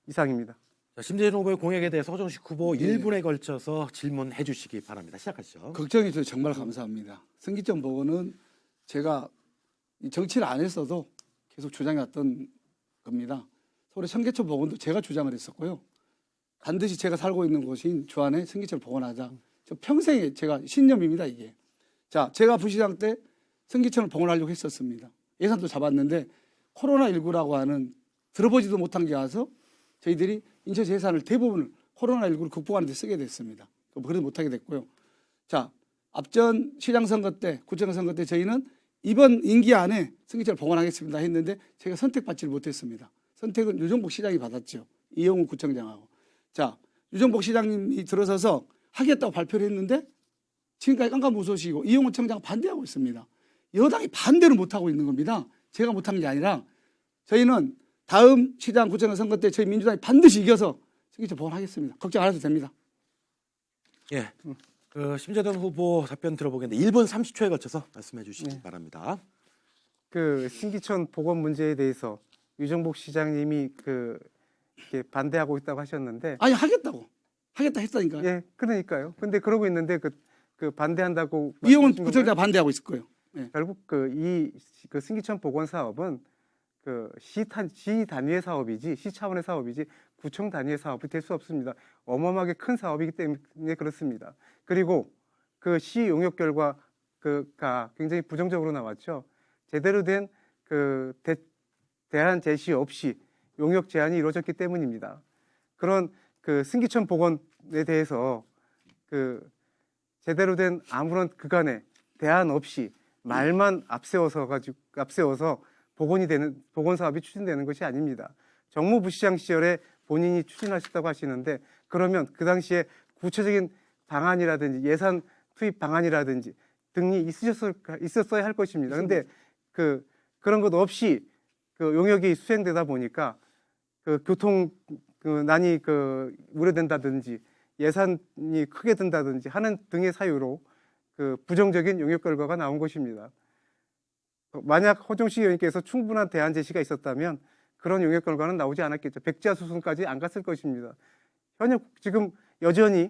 Speaker 3: 이상입니다.
Speaker 1: 자, 심재돈 후보의 공약에 대해서 허정식 후보 1분에 걸쳐서 질문해 주시기 바랍니다. 시작하시죠.
Speaker 2: 걱정해 주셔서 정말 감사합니다. 승기천 복원은 제가 정치를 안 했어도 계속 주장해왔던 겁니다. 서울의 청계천 복원도 제가 주장을 했었고요. 반드시 제가 살고 있는 곳인 주안에 승기천을 복원하자. 저 평생의 제가 신념입니다, 이게. 자, 제가 부시장 때 승기천을 복원하려고 했었습니다. 예산도 잡았는데 코로나19라고 하는 들어보지도 못한 게 와서 저희들이 인천시 예산을 대부분을 코로나19를 극복하는 데 쓰게 됐습니다. 그래도 못하게 됐고요. 자, 앞전 시장 선거 때, 구청 선거 때 저희는 이번 임기 안에 승기천을 복원하겠습니다 했는데 제가 선택받지를 못했습니다. 선택은 유정복 시장이 받았죠. 이영우 구청장하고. 자, 유정복 시장님이 들어서서 하겠다고 발표를 했는데 지금까지 깜깜무소식이고 이용호 청장 반대하고 있습니다. 여당이 반대를 못하고 있는 겁니다. 제가 못한 게 아니라 저희는 다음 시장 구청 선거 때 저희 민주당이 반드시 이겨서 승기천 복원하겠습니다. 걱정 안 해도 됩니다.
Speaker 1: 예, 심재돈 후보 답변 들어보겠는데 1분 30초에 걸쳐서 말씀해 주시기 바랍니다.
Speaker 3: 승기천 복원 문제에 대해서 유정복 시장님이 이렇게 반대하고 있다고 하셨는데
Speaker 2: 아니 하겠다 했다니까요.
Speaker 3: 예, 그러니까요. 근데 그러고 있는데 반대한다고
Speaker 2: 이용훈
Speaker 3: 말씀하신
Speaker 2: 구청장
Speaker 3: 건가요?
Speaker 2: 반대하고 있을 거예요. 네.
Speaker 3: 결국 그 승기천 복원 사업은 그 시 단위의 사업이지, 시 차원의 사업이지 구청 단위의 사업이 될 수 없습니다. 어마어마하게 큰 사업이기 때문에 그렇습니다. 그리고 그 시 용역 결과가 굉장히 부정적으로 나왔죠. 제대로 된 그 대안 제시 없이 용역 제한이 이루어졌기 때문입니다. 그런 그 승기천 복원에 대해서 그 제대로 된 아무런 그간의 대안 없이 말만 앞세워서 복원 사업이 추진되는 것이 아닙니다. 정무부시장 시절에 본인이 추진하셨다고 하시는데, 그러면 그 당시에 구체적인 방안이라든지 예산 투입 방안이라든지 등이 있었어야 할 것입니다. 근데 그런 것 없이 그 용역이 수행되다 보니까 그 교통 난이 우려된다든지 예산이 크게 든다든지 하는 등의 사유로 그 부정적인 용역 결과가 나온 것입니다. 만약 허종식 의원님께서 충분한 대안 제시가 있었다면 그런 용역 결과는 나오지 않았겠죠. 백지화 수순까지 안 갔을 것입니다. 현역 지금 여전히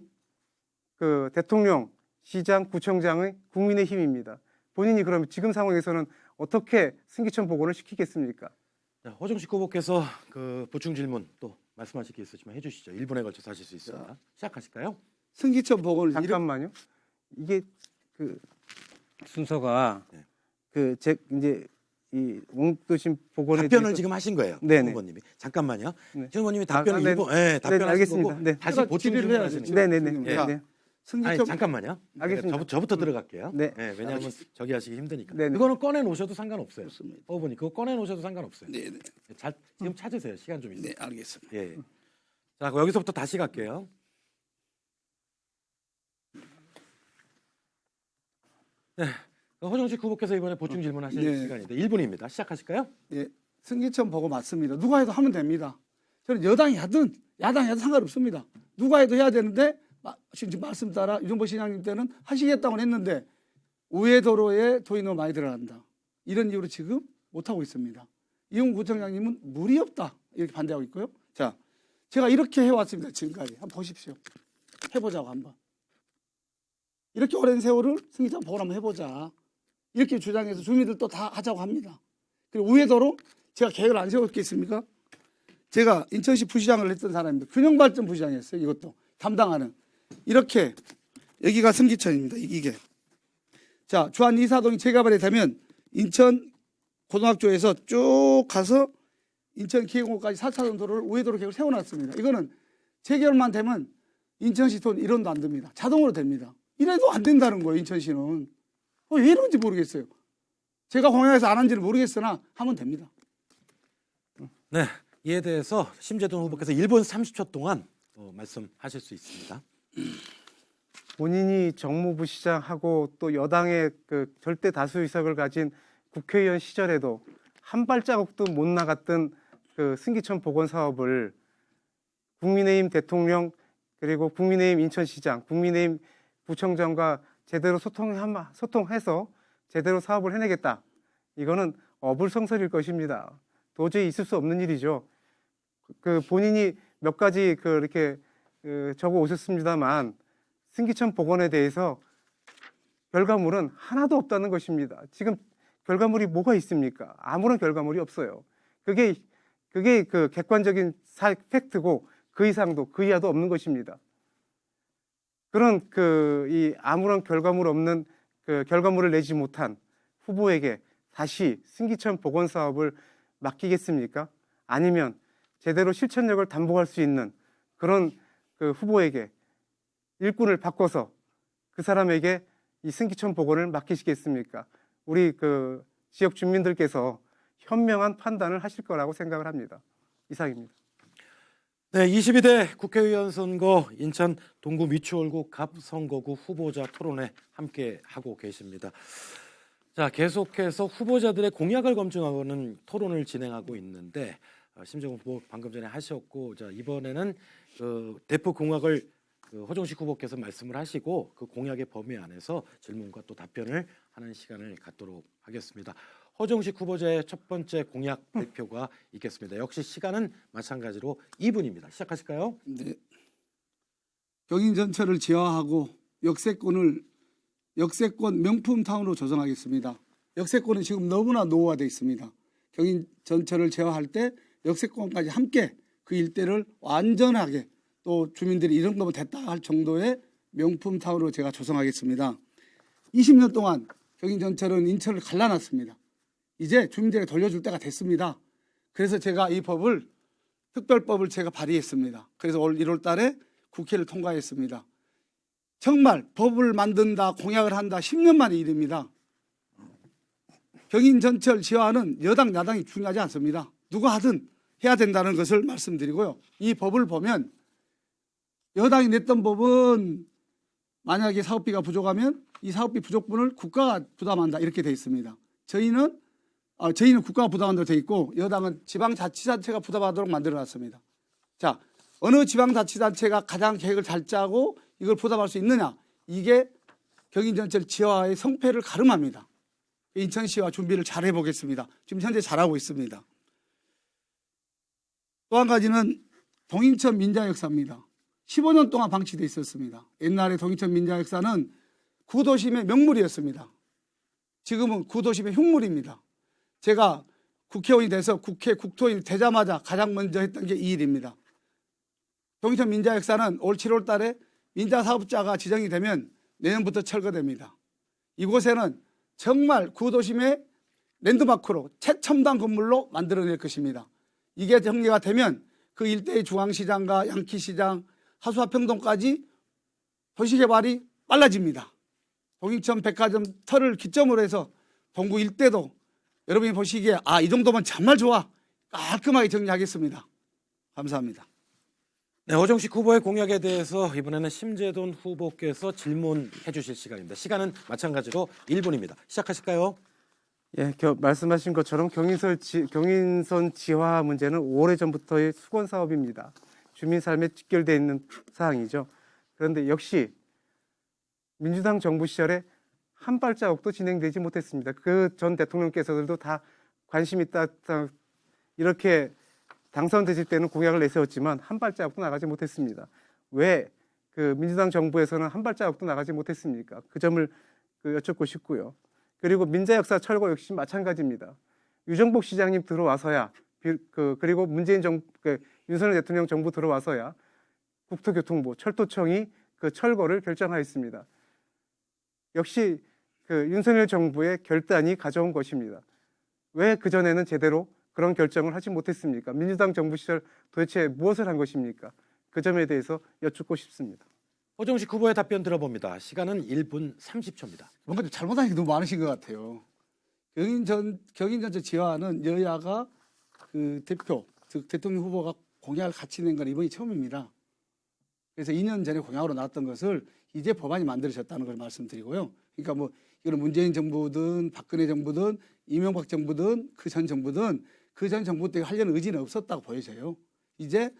Speaker 3: 그 대통령, 시장, 구청장의 국민의힘입니다. 본인이 그러면 지금 상황에서는 어떻게 승기천 복원을 시키겠습니까?
Speaker 1: 자, 허정식 후보께서 그 보충 질문 또 말씀하실 게 있으시면 해주시죠. 1분에 걸쳐서 하실 수 있습니다. 시작하실까요?
Speaker 2: 승기천 복원을
Speaker 3: 잠깐만요. 이게 그 순서가
Speaker 1: 네.
Speaker 3: 이제 이 원도심 복원에
Speaker 1: 답변을
Speaker 3: 대해서
Speaker 1: 지금 하신 거예요.
Speaker 3: 네네.
Speaker 1: 후보님이. 잠깐만요.
Speaker 3: 네.
Speaker 1: 최 후보님이 답변을
Speaker 3: 네.
Speaker 1: 일본, 네, 답변하신
Speaker 3: 알겠습니다.
Speaker 1: 거고
Speaker 3: 네.
Speaker 1: 다시 보충
Speaker 2: 질의를
Speaker 1: 질문
Speaker 2: 해야죠.
Speaker 1: 하시는 거예요.
Speaker 3: 네네네.
Speaker 2: 자,
Speaker 3: 네.
Speaker 2: 승기천
Speaker 1: 아니 잠깐만요.
Speaker 3: 알겠습니다.
Speaker 1: 저부터 들어갈게요.
Speaker 3: 네.
Speaker 1: 왜냐하면 저기 하시기 힘드니까.
Speaker 3: 네네.
Speaker 1: 그거는 꺼내 놓으셔도 상관없어요.
Speaker 2: 좋습니다.
Speaker 1: 후보님 그거 꺼내 놓으셔도 상관없어요.
Speaker 2: 네, 네.
Speaker 1: 지금 찾으세요. 시간 좀 있어요.
Speaker 2: 네, 알겠습니다.
Speaker 1: 예. 자, 그럼 여기서부터 다시 갈게요. 네. 허정식 후보께서 이번에 보충 질문하실
Speaker 2: 네.
Speaker 1: 시간인데 1분입니다. 시작하실까요?
Speaker 2: 예, 승기천 보고 맞습니다. 누가 해도 하면 됩니다. 저는 여당이 하든 야당이 하든 상관없습니다. 누가 해도 해야 되는데 지금 말씀 따라 유정보 시장님 때는 하시겠다고 했는데 우회도로에 돈이 너무 많이 들어간다. 이런 이유로 지금 못하고 있습니다. 이용 구청장님은 물이 없다 이렇게 반대하고 있고요. 자, 제가 이렇게 해왔습니다. 지금까지 한번 보십시오. 해보자고 한번. 이렇게 오랜 세월을 승기천 보고 한번 해보자. 이렇게 주장해서 주민들도 다 하자고 합니다. 그리고 우회도로 제가 계획을 안 세웠겠습니까? 제가 인천시 부시장을 했던 사람입니다. 균형발전 부시장이었어요. 이것도 담당하는. 이렇게 여기가 승기천입니다. 이게. 자, 주안 이사동이 재개발이 되면 인천 고등학교에서 쭉 가서 인천 기흥호까지 4차선 도로를 우회도로 계획을 세워놨습니다. 이거는 재개발만 되면 인천시 돈 1원도 안 듭니다. 자동으로 됩니다. 이래도 안 된다는 거예요. 인천시는. 왜 이런지 모르겠어요. 제가 공약에서 안 한지는 모르겠으나 하면 됩니다.
Speaker 1: 네. 이에 대해서 심재동 후보께서 1분 30초 동안 말씀하실 수 있습니다.
Speaker 3: 본인이 정무부시장하고 또 여당의 그 절대 다수 의석을 가진 국회의원 시절에도 한 발자국도 못 나갔던 그 승기천 복원 사업을 국민의힘 대통령 그리고 국민의힘 인천시장, 국민의힘 구청장과 제대로 소통해서 제대로 사업을 해내겠다. 이거는 어불성설일 것입니다. 도저히 있을 수 없는 일이죠. 그 본인이 몇 가지 이렇게 적어 오셨습니다만 승기천 복원에 대해서 결과물은 하나도 없다는 것입니다. 지금 결과물이 뭐가 있습니까? 아무런 결과물이 없어요. 그게 그 객관적인 팩트고 그 이상도 그 이하도 없는 것입니다. 그런 이 아무런 결과물 없는 그 결과물을 내지 못한 후보에게 다시 승기천 복원 사업을 맡기겠습니까? 아니면 제대로 실천력을 담보할 수 있는 그런 그 후보에게 일꾼을 바꿔서 그 사람에게 이 승기천 복원을 맡기시겠습니까? 우리 그 지역 주민들께서 현명한 판단을 하실 거라고 생각을 합니다. 이상입니다.
Speaker 1: 네, 22대 국회의원 선거 인천 동구 미추홀구 갑선거구 후보자 토론회 함께 하고 계십니다. 자, 계속해서 후보자들의 공약을 검증하는 토론을 진행하고 있는데 심재동 후보 방금 전에 하셨고, 자 이번에는 대표 공약을 허정식 후보께서 말씀을 하시고 그 공약의 범위 안에서 질문과 또 답변을 하는 시간을 갖도록 하겠습니다. 허정식 후보자의 첫 번째 공약 발표가 있겠습니다. 역시 시간은 마찬가지로 2분입니다. 시작하실까요?
Speaker 2: 네. 경인 전철을 지하하고 역세권 명품 타운으로 조성하겠습니다. 역세권은 지금 너무나 노후화되어 있습니다. 경인 전철을 제어할 때 역세권까지 함께 그 일대를 완전하게 또 주민들이 이 정도면 됐다 할 정도의 명품 타운으로 제가 조성하겠습니다. 20년 동안 경인 전철은 인천을 갈라놨습니다. 이제 주민들에게 돌려줄 때가 됐습니다. 그래서 제가 이 법을 특별법을 제가 발의했습니다. 그래서 올 1월 달에 국회를 통과했습니다. 정말 법을 만든다, 공약을 한다 10년 만의 일입니다. 경인 전철 지화는 여당, 야당이 중요하지 않습니다. 누가 하든 해야 된다는 것을 말씀드리고요. 이 법을 보면 여당이 냈던 법은 만약에 사업비가 부족하면 이 사업비 부족분을 국가가 부담한다 이렇게 돼 있습니다. 저희는 국가가 부담한다고 돼 있고 여당은 지방자치단체가 부담하도록 만들어놨습니다. 자, 어느 지방자치단체가 가장 계획을 잘 짜고 이걸 부담할 수 있느냐? 이게 경인전철 지화의 성패를 가름합니다. 인천시와 준비를 잘 해보겠습니다. 지금 현재 잘하고 있습니다. 또 한 가지는 동인천 민자역사입니다. 15년 동안 방치되어 있었습니다. 옛날에 동인천 민자역사는 구도심의 명물이었습니다. 지금은 구도심의 흉물입니다. 제가 국회의원이 돼서 국회 국토일 되자마자 가장 먼저 했던 게 이 일입니다. 동인천 민자역사는 올 7월 달에 민자사업자가 지정이 되면 내년부터 철거됩니다. 이곳에는 정말 구도심의 랜드마크로 최첨단 건물로 만들어낼 것입니다. 이게 정리가 되면 그 일대의 중앙시장과 양키시장, 하수화평동까지 도시개발이 빨라집니다. 동인천 백화점 터를 기점으로 해서 동구 일대도 여러분이 보시기에 이 정도면 정말 좋아 깔끔하게 정리하겠습니다. 감사합니다.
Speaker 1: 네, 허정식 후보의 공약에 대해서 이번에는 심재돈 후보께서 질문해 주실 시간입니다. 시간은 마찬가지로 1분입니다. 시작하실까요?
Speaker 3: 예, 말씀하신 것처럼 경인선 지화 문제는 오래전부터의 수건 사업입니다. 주민 삶에 직결되어 있는 사항이죠. 그런데 역시 민주당 정부 시절에 한 발자국도 진행되지 못했습니다. 그 전 대통령께서도 다 관심 있다 이렇게 당선되실 때는 공약을 내세웠지만 한 발자국도 나가지 못했습니다. 왜 그 민주당 정부에서는 한 발자국도 나가지 못했습니까? 그 점을 여쭙고 싶고요. 그리고 민자역사 철거 역시 마찬가지입니다. 유정복 시장님 들어와서야 그리고 문재인 윤석열 대통령 정부 들어와서야 국토교통부, 철도청이 그 철거를 결정하였습니다. 역시 그 윤석열 정부의 결단이 가져온 것입니다. 왜 그전에는 제대로 그런 결정을 하지 못했습니까? 민주당 정부 시절 도대체 무엇을 한 것입니까? 그 점에 대해서 여쭙고 싶습니다.
Speaker 1: 허정식 후보의 답변 들어봅니다. 시간은 1분 30초입니다.
Speaker 2: 뭔가 좀 잘못한 게 너무 많으신 것 같아요. 경인전철 지화는 여야가 그 대표, 즉 대통령 후보가 공약을 같이 낸 건 이번이 처음입니다. 그래서 2년 전에 공약으로 나왔던 것을 이제 법안이 만들어졌다는 걸 말씀드리고요. 그러니까 뭐 이거는 문재인 정부든 박근혜 정부든 이명박 정부든 그 전 정부든 그 전 정부 때 하려는 의지는 없었다고 보여져요. 이제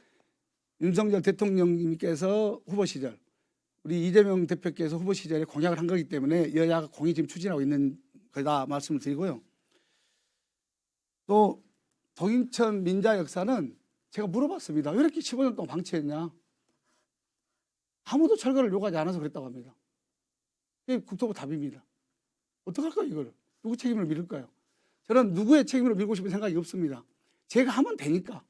Speaker 2: 윤석열 대통령님께서 후보 시절, 우리 이재명 대표께서 후보 시절에 공약을 한 거기 때문에 여야가 공히 지금 추진하고 있는 거다 말씀을 드리고요. 또 동인천 민자 역사는 제가 물어봤습니다. 왜 이렇게 15년 동안 방치했냐? 아무도 철거를 요구하지 않아서 그랬다고 합니다. 이게 국토부 답입니다. 어떡할까요, 이걸? 누구 책임을 밀을까요? 저는 누구의 책임으로 밀고 싶은 생각이 없습니다. 제가 하면 되니까.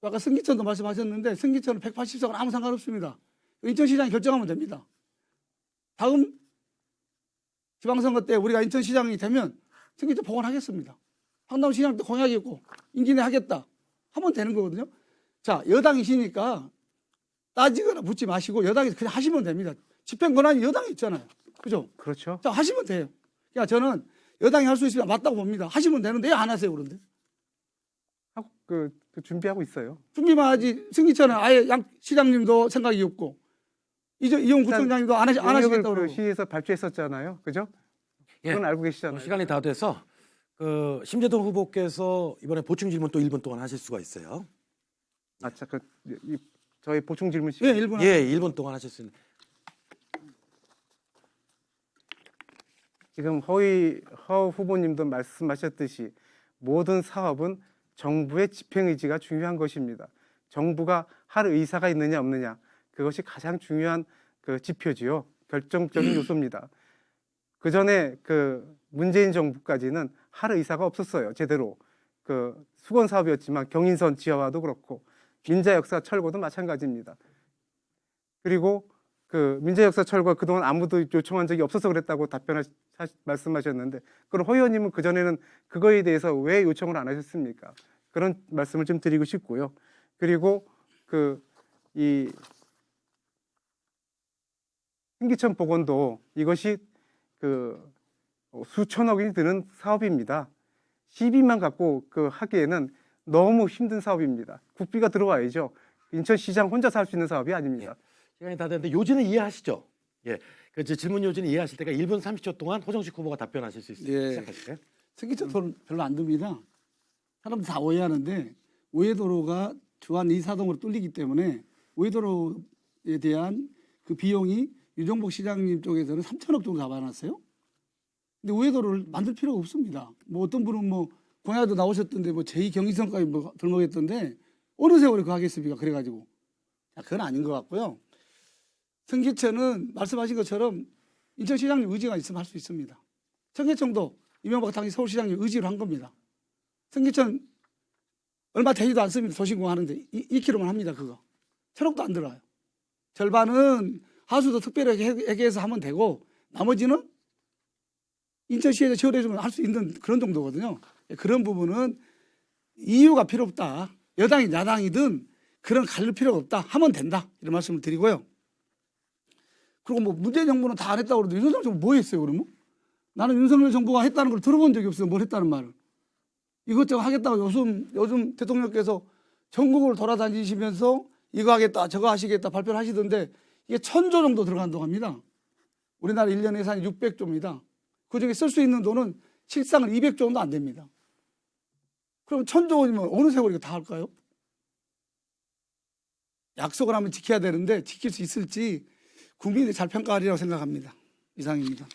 Speaker 2: 아까 승기천도 말씀하셨는데 승기천은 180석은 아무 상관없습니다. 인천시장이 결정하면 됩니다. 다음 지방선거 때 우리가 인천시장이 되면 승기천 복원하겠습니다. 황당시장 때 공약이 있고 임기 내 하겠다 하면 되는 거거든요. 자, 여당이시니까 따지거나 묻지 마시고 여당이 그냥 하시면 됩니다. 집행 권한이 여당에 있잖아요. 그죠?
Speaker 3: 그렇죠.
Speaker 2: 자, 하시면 돼요. 그러니까 저는 여당이 할 수 있으면 맞다고 봅니다. 하시면 되는데 왜 안 하세요, 그런데?
Speaker 3: 하고 준비하고 있어요.
Speaker 2: 준비만 하지. 승기천은 아예 양 시장님도 생각이 없고 이용 구청장님도 안 하시겠다고 그러고.
Speaker 3: 시에서 발표했었잖아요. 그죠? 그건 알고 계시잖아요.
Speaker 1: 시간이 다 돼서 심재돈 후보께서 이번에 보충 질문 또 1분 동안 하실 수가 있어요.
Speaker 3: 저희 보충 질문 시간.
Speaker 2: 예, 1분.
Speaker 1: 예, 1분 동안 하실 수 있는.
Speaker 3: 지금 허 후보님도 말씀하셨듯이 모든 사업은 정부의 집행의지가 중요한 것입니다. 정부가 할 의사가 있느냐 없느냐 그것이 가장 중요한 그 지표지요. 결정적인 요소입니다. 그 전에 그 문재인 정부까지는 할 의사가 없었어요. 제대로 그 수건 사업이었지만 경인선 지하화도 그렇고 민자역사 철거도 마찬가지입니다. 그리고 그 민자역사 철거 그동안 아무도 요청한 적이 없어서 그랬다고 말씀하셨는데, 그럼 허 의원님은 그 전에는 그거에 대해서 왜 요청을 안 하셨습니까? 그런 말씀을 좀 드리고 싶고요. 그리고 이 신기천 복원도 이것이 수천억이 드는 사업입니다. 시비만 갖고 하기에는 너무 힘든 사업입니다. 국비가 들어와야죠. 인천시장 혼자서 할 수 있는 사업이 아닙니다.
Speaker 1: 시간이 다 됐는데 요지는 이해하시죠? 예, 그 이제 질문 요지는 이해하실 때가 1분 30초 동안 호정식 후보가 답변하실 수 있습니다.
Speaker 2: 예.
Speaker 1: 시작하실까요?
Speaker 2: 승기천 도로 별로 안 듭니다. 사람들 다 오해하는데 우회도로가 주안 2사동으로 뚫리기 때문에 우회도로에 대한 그 비용이 유정복 시장님 쪽에서는 3천억 정도 잡아놨어요. 근데 우회도로를 만들 필요가 없습니다. 뭐 어떤 분은 뭐 공약도 나오셨던데 뭐 제2경의선까지 뭐 들먹였던데 어느 세월에 그거 하겠습니까? 그래가지고 그건 아닌 것 같고요. 승기천은 말씀하신 것처럼 인천시장님 의지가 있으면 할 수 있습니다. 청계천도 이명박 당시 서울시장님 의지로 한 겁니다. 승기천 얼마 되지도 않습니다. 도심공 하는데 2km만 합니다. 그거 1,000억도 안 들어요. 절반은 하수도 특별회계에서 하면 되고 나머지는 인천시에서 지원해주면 할 수 있는 그런 정도거든요. 그런 부분은 이유가 필요 없다. 여당이든 야당이든 그런 가릴 필요가 없다. 하면 된다. 이런 말씀을 드리고요. 그리고 뭐 문재인 정부는 다 안 했다고 그러는데 윤석열 정부 뭐 했어요 그러면? 나는 윤석열 정부가 했다는 걸 들어본 적이 없어요. 뭘 했다는 말을. 이것저것 하겠다고 요즘 대통령께서 전국을 돌아다니시면서 이거 하겠다 저거 하시겠다 발표를 하시던데 이게 1,000조 정도 들어간다고 합니다. 우리나라 1년 예산이 600조입니다. 그중에 쓸 수 있는 돈은 실상은 200조 정도 안 됩니다. 그럼 1,000조 원이면 어느 세월에 다 할까요? 약속을 하면 지켜야 되는데 지킬 수 있을지 국민이 잘 평가하리라고 생각합니다. 이상입니다.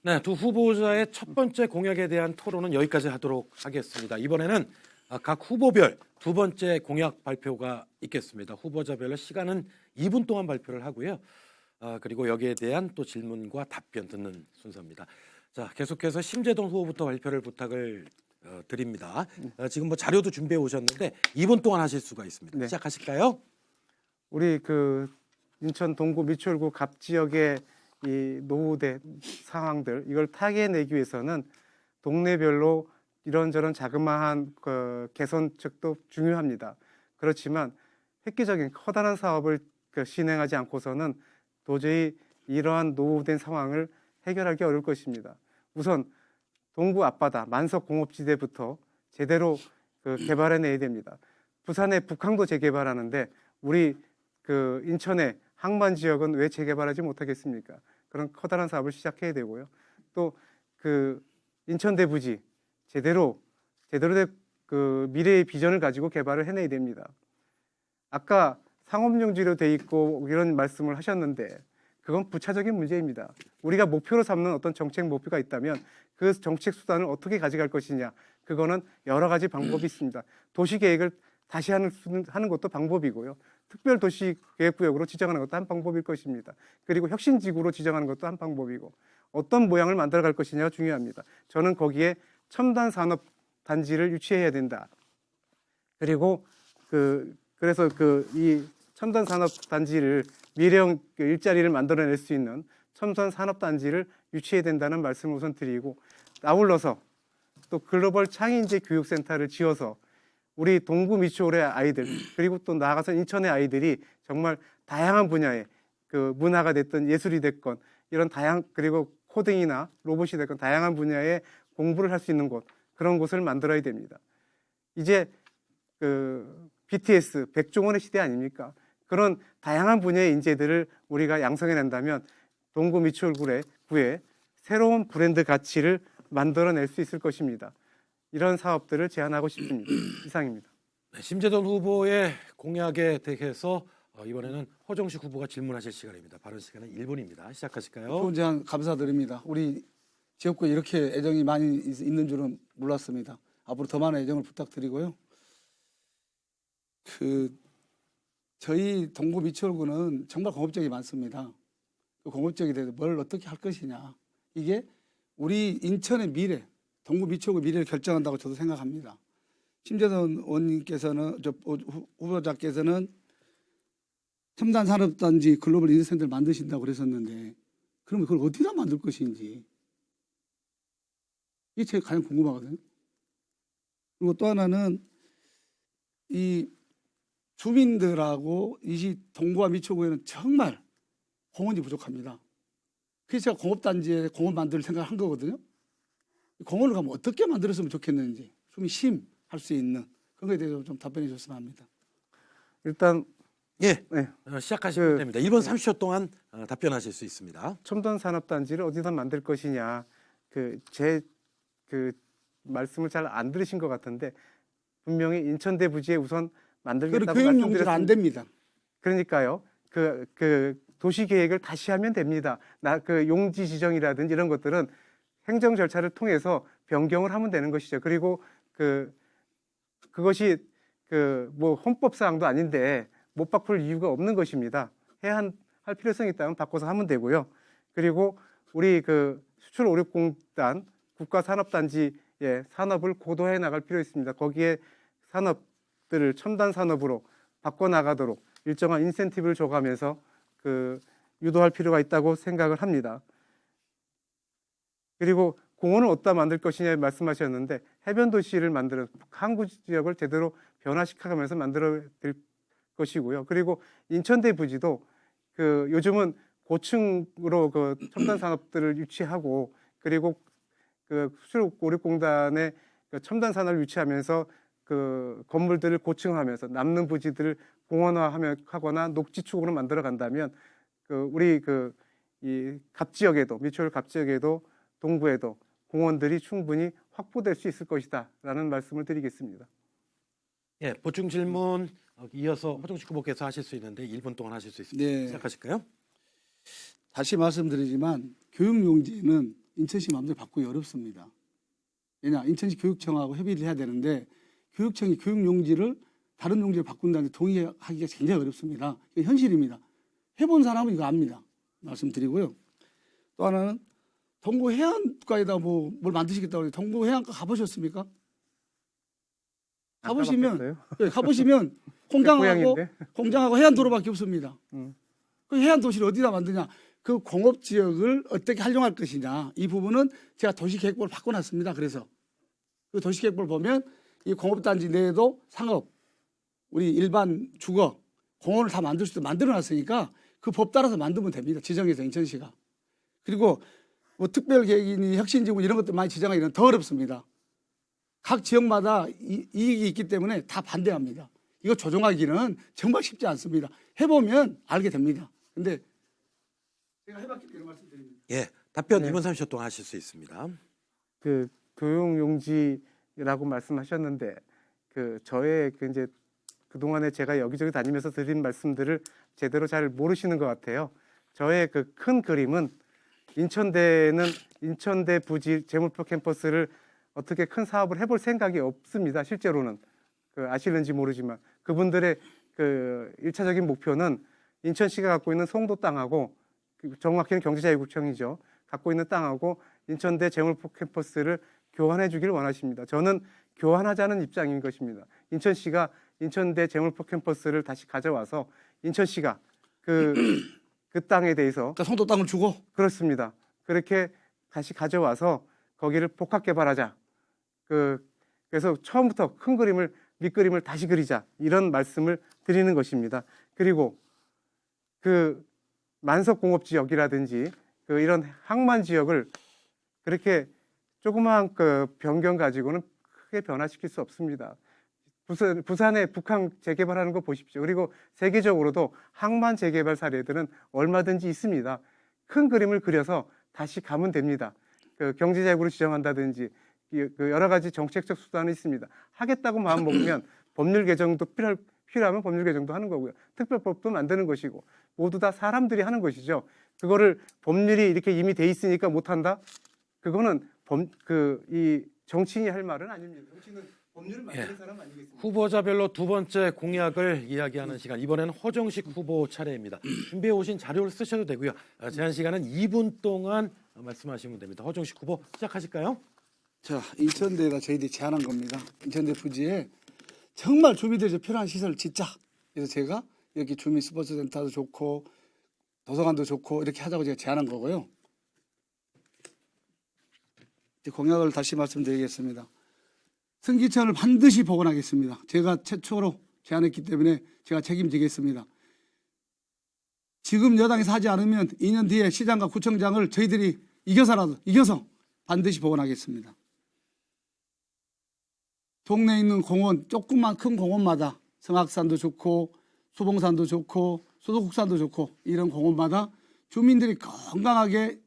Speaker 1: 네, 두 후보자의 첫 번째 공약에 대한 토론은 여기까지 하도록 하겠습니다. 이번에는 각 후보별 두 번째 공약 발표가 있겠습니다. 후보자별로 시간은 2분 동안 발표를 하고요. 그리고 여기에 대한 또 질문과 답변 듣는 순서입니다. 자, 계속해서 심재동 후보부터 발표를 부탁을 드립니다. 지금 뭐 자료도 준비해 오셨는데 2분 동안 하실 수가 있습니다.
Speaker 3: 네.
Speaker 1: 시작하실까요?
Speaker 3: 우리 인천 동구 미추홀구 갑 지역의 이 노후된 상황들 이걸 타개내기 위해서는 동네별로 이런저런 자그마한 개선책도 중요합니다. 그렇지만 획기적인 커다란 사업을 진행하지 않고서는 도저히 이러한 노후된 상황을 해결하기 어려울 것입니다. 우선 동구 앞바다 만석 공업지대부터 제대로 개발해내야 됩니다. 부산의 북항도 재개발하는데 우리 인천의 항만 지역은 왜 재개발하지 못하겠습니까? 그런 커다란 사업을 시작해야 되고요. 또 인천 대부지 제대로 된 미래의 비전을 가지고 개발을 해내야 됩니다. 아까 상업용지로 돼 있고 이런 말씀을 하셨는데 그건 부차적인 문제입니다. 우리가 목표로 삼는 어떤 정책 목표가 있다면 그 정책 수단을 어떻게 가져갈 것이냐, 그거는 여러 가지 방법이 있습니다. 도시계획을 다시 하는 것도 방법이고요. 특별도시계획구역으로 지정하는 것도 한 방법일 것입니다. 그리고 혁신지구로 지정하는 것도 한 방법이고 어떤 모양을 만들어갈 것이냐가 중요합니다. 저는 거기에 첨단 산업 단지를 유치해야 된다. 그리고 그래서 이 첨단 산업 단지를 미래형 일자리를 만들어낼 수 있는 첨단 산업 단지를 유치해야 된다는 말씀을 우선 드리고, 아울러서 또 글로벌 창의인재 교육센터를 지어서 우리 동구 미추홀의 아이들 그리고 또 나아가서 인천의 아이들이 정말 다양한 분야의 문화가 됐든 예술이 됐건 이런 그리고 코딩이나 로봇이 됐건 다양한 분야의 공부를 할 수 있는 곳, 그런 곳을 만들어야 됩니다. 이제 BTS 백종원의 시대 아닙니까? 그런 다양한 분야의 인재들을 우리가 양성해낸다면 동구 미추홀구에 새로운 브랜드 가치를 만들어낼 수 있을 것입니다. 이런 사업들을 제안하고 싶습니다. 이상입니다.
Speaker 1: 네, 심재동 후보의 공약에 대해서 이번에는 호정식 후보가 질문하실 시간입니다. 발언 시간은 1분입니다. 시작하실까요?
Speaker 2: 좋은 제안 감사드립니다. 우리 지역구에 이렇게 애정이 많이 있는 줄은 몰랐습니다. 앞으로 더 많은 애정을 부탁드리고요. 저희 동구 미추홀구는 정말 공업적이 많습니다. 그 공업적에 대해서 뭘 어떻게 할 것이냐. 이게 우리 인천의 미래, 동구 미추홀의 미래를 결정한다고 저도 생각합니다. 심재선 의원님께서는 후보자께서는 첨단 산업단지 글로벌 인재센터를 만드신다고 그랬었는데 그러면 그걸 어디다 만들 것인지 이게 제가 가장 궁금하거든요. 그리고 또 하나는 이 주민들하고 이 동구와 미추홀구에는 정말 공원이 부족합니다. 그래서 제가 공업단지에 공원 만들 생각을 한 거거든요. 공원을 가면 어떻게 만들었으면 좋겠는지 좀 심할 수 있는 그런 거에 대해서 좀 답변해 줬으면 합니다.
Speaker 3: 일단
Speaker 1: 예,
Speaker 3: 네.
Speaker 1: 시작하시면 됩니다. 1분 30초 동안 답변하실 수 있습니다.
Speaker 3: 첨단 산업단지를 어디다 만들 것이냐, 제 말씀을 잘 안 들으신 것 같은데 분명히 인천대 부지에 우선 만들겠다고
Speaker 2: 교육용지가 안
Speaker 3: 말씀드렸습니다.
Speaker 2: 됩니다.
Speaker 3: 그러니까요. 도시 계획을 다시 하면 됩니다. 용지 지정이라든지 이런 것들은 행정 절차를 통해서 변경을 하면 되는 것이죠. 그리고 그것이 뭐 헌법 사항도 아닌데 못 바꿀 이유가 없는 것입니다. 할 필요성이 있다면 바꿔서 하면 되고요. 그리고 우리 수출 오력공단 국가산업단지의 산업을 고도화해 나갈 필요 있습니다. 거기에 산업들을 첨단 산업으로 바꿔 나가도록 일정한 인센티브를 줘가면서 유도할 필요가 있다고 생각을 합니다. 그리고 공원을 어디다 만들 것이냐 말씀하셨는데 해변 도시를 만들어 항구 지역을 제대로 변화시켜가면서 만들어야 될 것이고요. 그리고 인천대 부지도 요즘은 고층으로 첨단 산업들을 유치하고 그리고 수출오력공단의 첨단 산업을 유치하면서 건물들을 고층화하면서 남는 부지들을 공원화하거나 녹지축으로 만들어 간다면 우리 이 갑지역에도 미추홀 갑지역에도 동구에도 공원들이 충분히 확보될 수 있을 것이다라는 말씀을 드리겠습니다.
Speaker 1: 예, 보충 질문 이어서 허정식 후보께서 하실 수 있는데 1분 동안 하실 수 있습니다.
Speaker 2: 네.
Speaker 1: 시작하실까요?
Speaker 2: 다시 말씀드리지만 교육용지는 인천시 마음대로 바꾸기 어렵습니다. 왜냐, 인천시 교육청하고 협의를 해야 되는데 교육청이 교육용지를 다른 용지를 바꾼다는데 동의하기가 굉장히 어렵습니다. 이게 현실입니다. 해본 사람은 이거 압니다. 말씀드리고요. 또 하나는 동구 해안가에다 뭘 만드시겠다고 해요. 동구 해안가 가보셨습니까? 가보시면 공장하고 해안도로밖에 없습니다. 그 해안 도시를 어디다 만드냐? 그 공업 지역을 어떻게 활용할 것이냐? 이 부분은 제가 도시계획법을 바꿔놨습니다. 그래서 그 도시계획법을 보면 이 공업단지 내에도 상업, 우리 일반 주거, 공원을 다 만들 수도 만들어놨으니까 그 법 따라서 만들면 됩니다. 지정해서 인천시가. 그리고 뭐 특별계획이니 혁신지구 이런 것들 많이 지정하기는 더 어렵습니다. 각 지역마다 이익이 있기 때문에 다 반대합니다. 이거 조정하기는 정말 쉽지 않습니다. 해보면 알게 됩니다. 근데 제가 해봤기 때문에 말씀드립니다.
Speaker 1: 예, 답변
Speaker 3: 네.
Speaker 1: 2분 30초 동안 하실 수 있습니다.
Speaker 3: 교육용지라고 말씀하셨는데 저의 이제 그동안에 제가 여기저기 다니면서 드린 말씀들을 제대로 잘 모르시는 것 같아요. 저의 큰 그림은 인천대는 인천대 부지 재물포 캠퍼스를 어떻게 큰 사업을 해볼 생각이 없습니다. 실제로는 아실는지 모르지만 그분들의 1차적인 목표는 인천시가 갖고 있는 송도 땅하고 정확히는 경제자유구청이죠. 갖고 있는 땅하고 인천대 재물포 캠퍼스를 교환해 주기를 원하십니다. 저는 교환하자는 입장인 것입니다. 인천시가 인천대 재물포 캠퍼스를 다시 가져와서 인천시가 그 땅에 대해서
Speaker 2: 그러니까 송도 땅을 주고
Speaker 3: 그렇습니다. 그렇게 다시 가져와서 거기를 복합 개발하자. 그래서 처음부터 큰 그림을 밑그림을 다시 그리자 이런 말씀을 드리는 것입니다. 그리고 만석 공업 지역이라든지 이런 항만 지역을 그렇게 조그마한 변경 가지고는 크게 변화시킬 수 없습니다. 부산에 북항 재개발하는 거 보십시오. 그리고 세계적으로도 항만 재개발 사례들은 얼마든지 있습니다. 큰 그림을 그려서 다시 가면 됩니다. 경제자유구로 지정한다든지 여러 가지 정책적 수단이 있습니다. 하겠다고 마음 먹으면 법률 개정도 필요하면 법률 개정도 하는 거고요. 특별법도 만드는 것이고 모두 다 사람들이 하는 것이죠. 그거를 법률이 이렇게 이미 돼 있으니까 못한다? 그거는 이 정치인이 할 말은 아닙니다. 정치인은 법률을 만드는 사람 아니겠습니까?
Speaker 1: 후보자별로 두 번째 공약을 이야기하는 시간. 이번에는 허정식 후보 차례입니다. 준비해 오신 자료를 쓰셔도 되고요. 제한 시간은 2분 동안 말씀하시면 됩니다. 허정식 후보 시작하실까요?
Speaker 2: 자, 인천대에다 저희들이 제안한 겁니다. 인천대 부지에 정말 주민들이 필요한 시설을 짓자. 그래서 제가 이렇게 주민 스포츠 센터도 좋고 도서관도 좋고 이렇게 하자고 제가 제안한 거고요. 이제 공약을 다시 말씀드리겠습니다. 승기천을 반드시 복원하겠습니다. 제가 최초로 제안했기 때문에 제가 책임지겠습니다. 지금 여당에서 하지 않으면 2년 뒤에 시장과 구청장을 저희들이 이겨서 반드시 복원하겠습니다. 동네에 있는 공원, 조금만 큰 공원마다 성악산도 좋고 수봉산도 좋고 수도국산도 좋고 이런 공원마다 주민들이 건강하게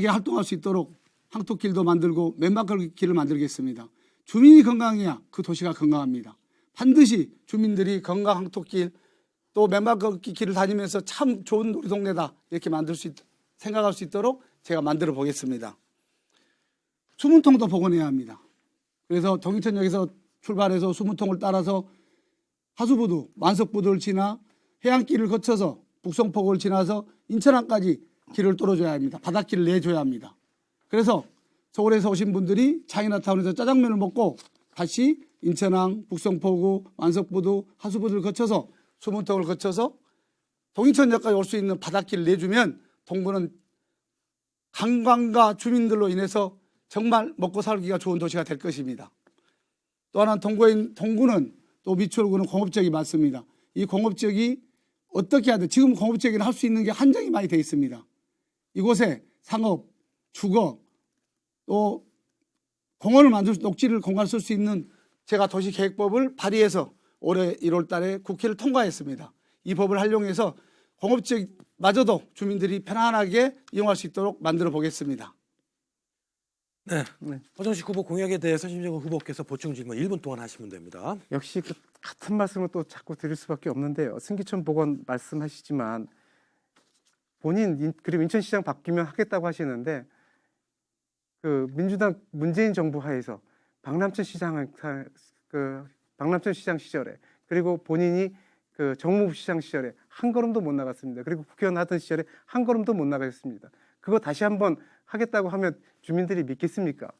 Speaker 2: 활동할 수 있도록 항토길도 만들고 맨발길을 만들겠습니다. 주민이 건강해야 그 도시가 건강합니다. 반드시 주민들이 건강 항토길 또 맨발길을 다니면서 참 좋은 우리 동네다 이렇게 생각할 수 있도록 제가 만들어 보겠습니다. 수문통도 복원해야 합니다. 그래서 동인천역에서 출발해서 수문통을 따라서 하수부두, 만석부두를 지나 해안길을 거쳐서 북성포구를 지나서 인천항까지 길을 뚫어줘야 합니다. 바닷길을 내줘야 합니다. 그래서 서울에서 오신 분들이 차이나타운에서 짜장면을 먹고 다시 인천항, 북성포구, 만석부두, 하수부두를 거쳐서 수문통을 거쳐서 동인천역까지 올 수 있는 바닷길을 내주면 동구는 관광과 주민들로 인해서 정말 먹고 살기가 좋은 도시가 될 것입니다. 또 하나는 동구는 또 미추홀구는 공업지역이 많습니다. 이 공업지역이 어떻게 하든 지금 공업지역에는 할 수 있는 게 한정이 많이 되어 있습니다. 이곳에 상업, 주거, 또 공원을 녹지를 공간을 쓸 수 있는 제가 도시계획법을 발의해서 올해 1월 달에 국회를 통과했습니다. 이 법을 활용해서 공업지역마저도 주민들이 편안하게 이용할 수 있도록 만들어 보겠습니다.
Speaker 1: 네. 허정식 후보 공약에 대해서 심재국 후보께서 보충 질문 1분 동안 하시면 됩니다.
Speaker 3: 역시 그 같은 말씀을 또 자꾸 드릴 수밖에 없는데요. 승기천 복원 말씀하시지만 그리고 인천시장 바뀌면 하겠다고 하시는데 그 민주당 문재인 정부 하에서 박남천 시장 시절에 그리고 본인이 그 정무부 시장 시절에 한 걸음도 못 나갔습니다. 그리고 국회의원 하던 시절에 한 걸음도 못 나갔습니다. 그거 다시 한번 하겠다고 하면 주민들이 믿겠습니까?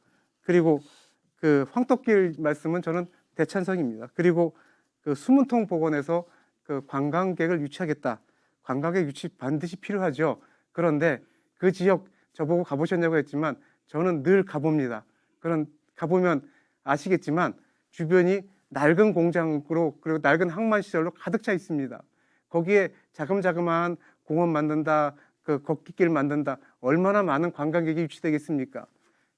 Speaker 3: 그리고 그 황토길 말씀은 저는 대찬성입니다. 그리고 그 수문통 복원해서 그 관광객을 유치하겠다. 관광객 유치 반드시 필요하죠. 그런데 그 지역 저보고 가보셨냐고 했지만 저는 늘 가봅니다. 가보면 아시겠지만 주변이 낡은 공장으로 그리고 낡은 항만 시설로 가득 차 있습니다. 거기에 자금자금한 공원 만든다, 그 걷기길 만든다, 얼마나 많은 관광객이 유치되겠습니까?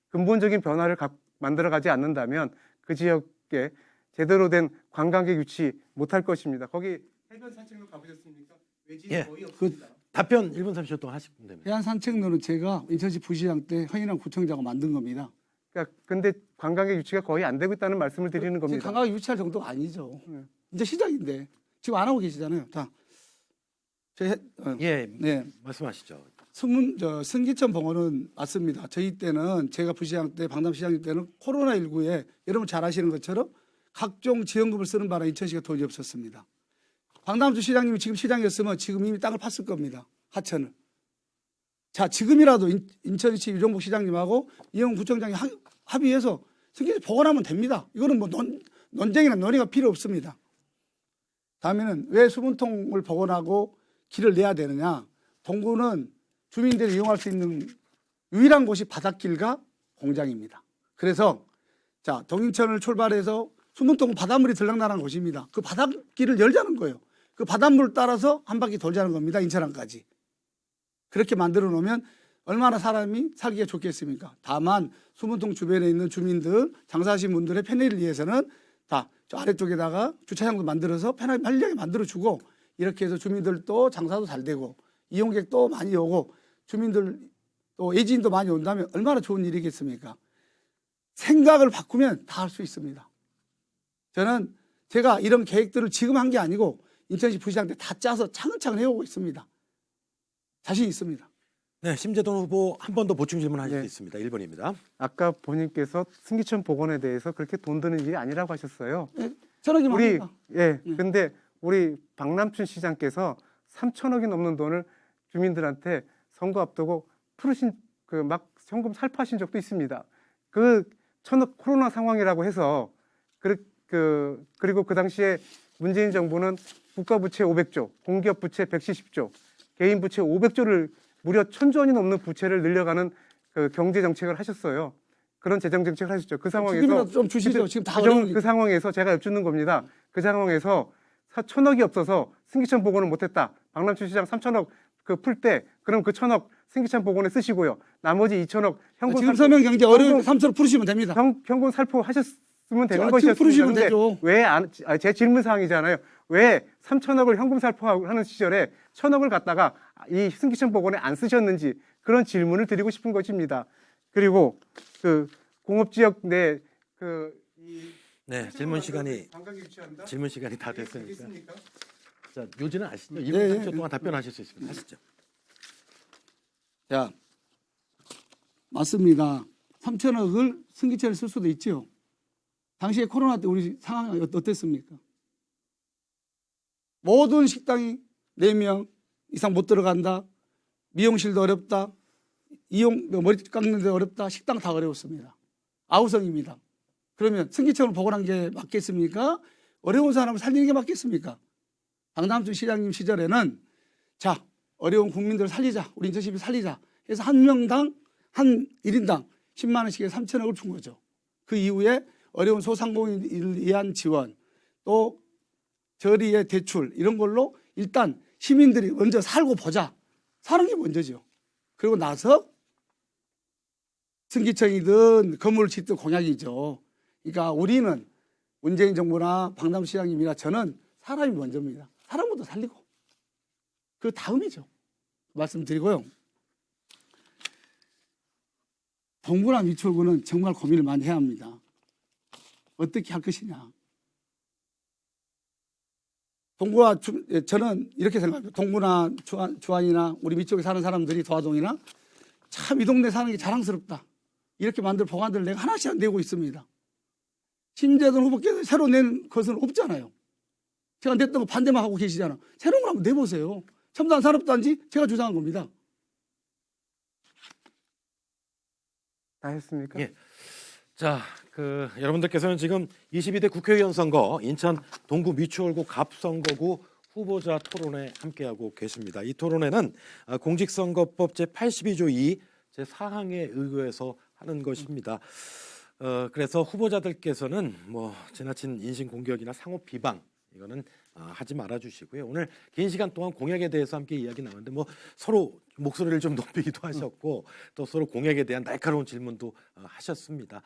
Speaker 3: 근본적인 변화를 만들어가지 않는다면 그 지역에 제대로 된 관광객 유치 못할 것입니다. 거기 해변 산책로 가보셨습니까? 외지는 거의 없습니다.
Speaker 1: 답변 1분 30초 동안 하시면 됩니다.
Speaker 2: 해안 산책로는 제가 인천시 부시장 때 허인한 구청장하고 만든 겁니다.
Speaker 3: 그러니까 근데 관광객 유치가 거의 안 되고 있다는 말씀을 드리는 겁니다.
Speaker 2: 지금 관광객 유치할 정도가 아니죠. 이제 시작인데 지금 안 하고 계시잖아요. 다.
Speaker 1: 예,
Speaker 2: 네.
Speaker 1: 말씀하시죠.
Speaker 2: 승기천 봉원은 맞습니다. 저희 때는 제가 부시장 때 박남시장님 때는 코로나19에 여러분 잘 아시는 것처럼 각종 지원금을 쓰는 바람에 인천시가 돈이 없었습니다. 박남수 시장님이 지금 시장이었으면 지금 이미 땅을 팠을 겁니다. 하천을. 자, 지금이라도 인천시 유정복 시장님하고 이영훈 구청장이 합의해서 승기천 복원하면 됩니다. 이거는 뭐 논쟁이나 논의가 필요 없습니다. 다음에는 왜 수문통을 복원하고 길을 내야 되느냐. 동구는 주민들이 이용할 수 있는 유일한 곳이 바닷길과 공장입니다. 그래서 자, 동인천을 출발해서 수문통은 바닷물이 들락날락한 곳입니다. 그 바닷길을 열자는 거예요. 그 바닷물을 따라서 한 바퀴 돌자는 겁니다. 인천항까지. 그렇게 만들어 놓으면 얼마나 사람이 살기가 좋겠습니까? 다만 수문통 주변에 있는 주민들, 장사하신 분들의 편의를 위해서는 다 저 아래쪽에다가 주차장도 만들어서 편하게 만들어주고 이렇게 해서 주민들도 장사도 잘 되고 이용객도 많이 오고 주민들 또 외지인도 많이 온다면 얼마나 좋은 일이겠습니까? 생각을 바꾸면 다 할 수 있습니다. 저는 제가 이런 계획들을 지금 한 게 아니고 인천시 부시장 때 다 짜서 차근차근 해오고 있습니다. 자신 있습니다.
Speaker 1: 네, 심재동 후보 한 번 더 보충 질문하실 수
Speaker 3: 네.
Speaker 1: 있습니다. 1번입니다.
Speaker 3: 아까 본인께서 승기천 복원에 대해서 그렇게 돈 드는 일이 아니라고 하셨어요.
Speaker 2: 네, 저는
Speaker 3: 우리
Speaker 2: 합니다.
Speaker 3: 근데 우리 박남춘 시장께서 3천억이 넘는 돈을 주민들한테 선거 앞두고 푸르신 그 막 현금 살포하신 적도 있습니다. 그 천억 코로나 상황이라고 해서 그리고 그 당시에 문재인 정부는 국가 부채 500조, 공기업 부채 170조, 개인 부채 500조를 무려 1,000조 원이 넘는 부채를 늘려가는 그 경제 정책을 하셨어요. 그런 재정 정책을 하셨죠. 그 상황에서
Speaker 2: 지금이라도 좀 주시죠. 지금 다
Speaker 3: 그
Speaker 2: 어려우니까.
Speaker 3: 상황에서 제가 여쭙는 겁니다. 그 상황에서 1,000억이 없어서 승기천 복원을 못했다. 박남춘 시장 3,000억 그 풀 때 그럼 그 1,000억 승기천 복원에 쓰시고요. 나머지 2,000억 현금
Speaker 2: 지금 서명 경제 어려운 3초로 풀으시면 됩니다.
Speaker 3: 현금 살포하셨으면 되는
Speaker 2: 지금
Speaker 3: 것이었습니다.
Speaker 2: 풀으시면
Speaker 3: 근데
Speaker 2: 되죠.
Speaker 3: 왜 제 질문 사항이잖아요. 왜 3,000억을 현금 살포하는 시절에 1,000억을 갖다가 이 승기천 복원에 안 쓰셨는지 그런 질문을 드리고 싶은 것입니다. 그리고 그 공업지역 내
Speaker 1: 네, 질문 시간이 다 됐으니까. 자, 요지는 아시죠? 1분 3초 동안 답변하실 수 있습니다. 하시죠.
Speaker 2: 자, 맞습니다. 3천억을 승기천에 쓸 수도 있죠. 당시에 코로나 때 우리 상황이 어땠습니까? 모든 식당이 4명 이상 못 들어간다. 미용실도 어렵다. 머리 깎는 데 어렵다. 식당 다 어려웠습니다. 아우성입니다. 그러면 승기천을 복원한 게 맞겠습니까? 어려운 사람을 살리는 게 맞겠습니까? 박남춘 시장님 시절에는 자, 어려운 국민들을 살리자. 우리 인천시민 살리자. 그래서 한 명당 한 1인당 10만 원씩에 3천억을 준 거죠. 그 이후에 어려운 소상공인을 위한 지원, 또 저리의 대출 이런 걸로 일단 시민들이 먼저 살고 보자. 사는 게 먼저죠. 그리고 나서 승기천이든 건물을 짓든 공약이죠. 그러니까 우리는 문재인 정부나 박남춘 시장님이나 저는 사람이 먼저입니다. 사람부터 살리고 그 다음이죠. 말씀드리고요. 동구나 미추홀구는 정말 고민을 많이 해야 합니다. 어떻게 할 것이냐. 동구와 저는 이렇게 생각합니다. 동구나 주안이나 우리 밑쪽에 사는 사람들이 도화동이나 참 이 동네 사는 게 자랑스럽다. 이렇게 만들 법안들을 내가 하나씩 내고 있습니다. 심재돈 후보께서 새로 낸 것은 없잖아요. 제가 냈던 거 반대만 하고 계시잖아. 새로운 걸 한번 내보세요. 첨단 산업단지 제가 주장한 겁니다.
Speaker 3: 다 했습니까?
Speaker 1: 예. 자, 여러분들께서는 지금 22대 국회의원 선거 인천 동구 미추홀구 갑선거구 후보자 토론에 함께하고 계십니다. 이 토론회는 공직선거법 제82조 2 제4항에 의거해서 하는 것입니다. 그래서 후보자들께서는 뭐 지나친 인신 공격이나 상호 비방 이거는 하지 말아 주시고요. 오늘 긴 시간 동안 공약에 대해서 함께 이야기 나눴는데 뭐 서로 목소리를 좀 높이기도 하셨고 또 서로 공약에 대한 날카로운 질문도 하셨습니다.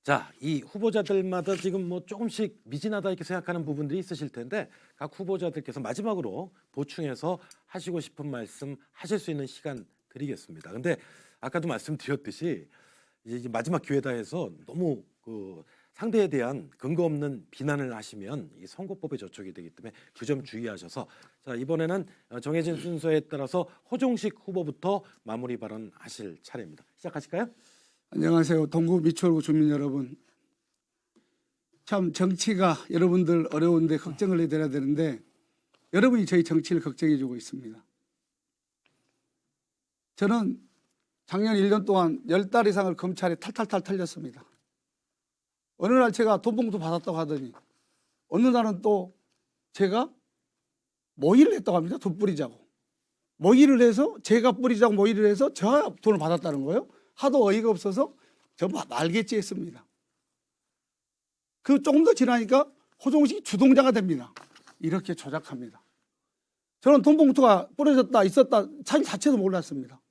Speaker 1: 자, 이 후보자들마다 지금 뭐 조금씩 미진하다 이렇게 생각하는 부분들이 있으실 텐데 각 후보자들께서 마지막으로 보충해서 하시고 싶은 말씀 하실 수 있는 시간 드리겠습니다. 근데 아까도 말씀드렸듯이 이제 마지막 기회다 해서 너무 상대에 대한 근거 없는 비난을 하시면 이 선거법에 저촉이 되기 때문에 그 점 주의하셔서 자, 이번에는 정해진 순서에 따라서 호종식 후보부터 마무리 발언하실 차례입니다. 시작하실까요?
Speaker 2: 안녕하세요. 동구 미추홀구 주민 여러분. 참 정치가 여러분들 어려운데 걱정을 해드려야 되는데 여러분이 저희 정치를 걱정해 주고 있습니다. 저는 작년 1년 동안 10달 이상을 검찰에 탈탈탈 털렸습니다. 어느 날 제가 돈봉투 받았다고 하더니 어느 날은 또 제가 모의를 했다고 합니다. 돈 뿌리자고. 모의를 해서 제가 뿌리자고 모의를 해서 저 돈을 받았다는 거예요. 하도 어이가 없어서 저 말겠지 했습니다. 그 조금 더 지나니까 호종식이 주동자가 됩니다. 이렇게 조작합니다. 저는 돈봉투가 뿌려졌다 있었다 자체도 몰랐습니다.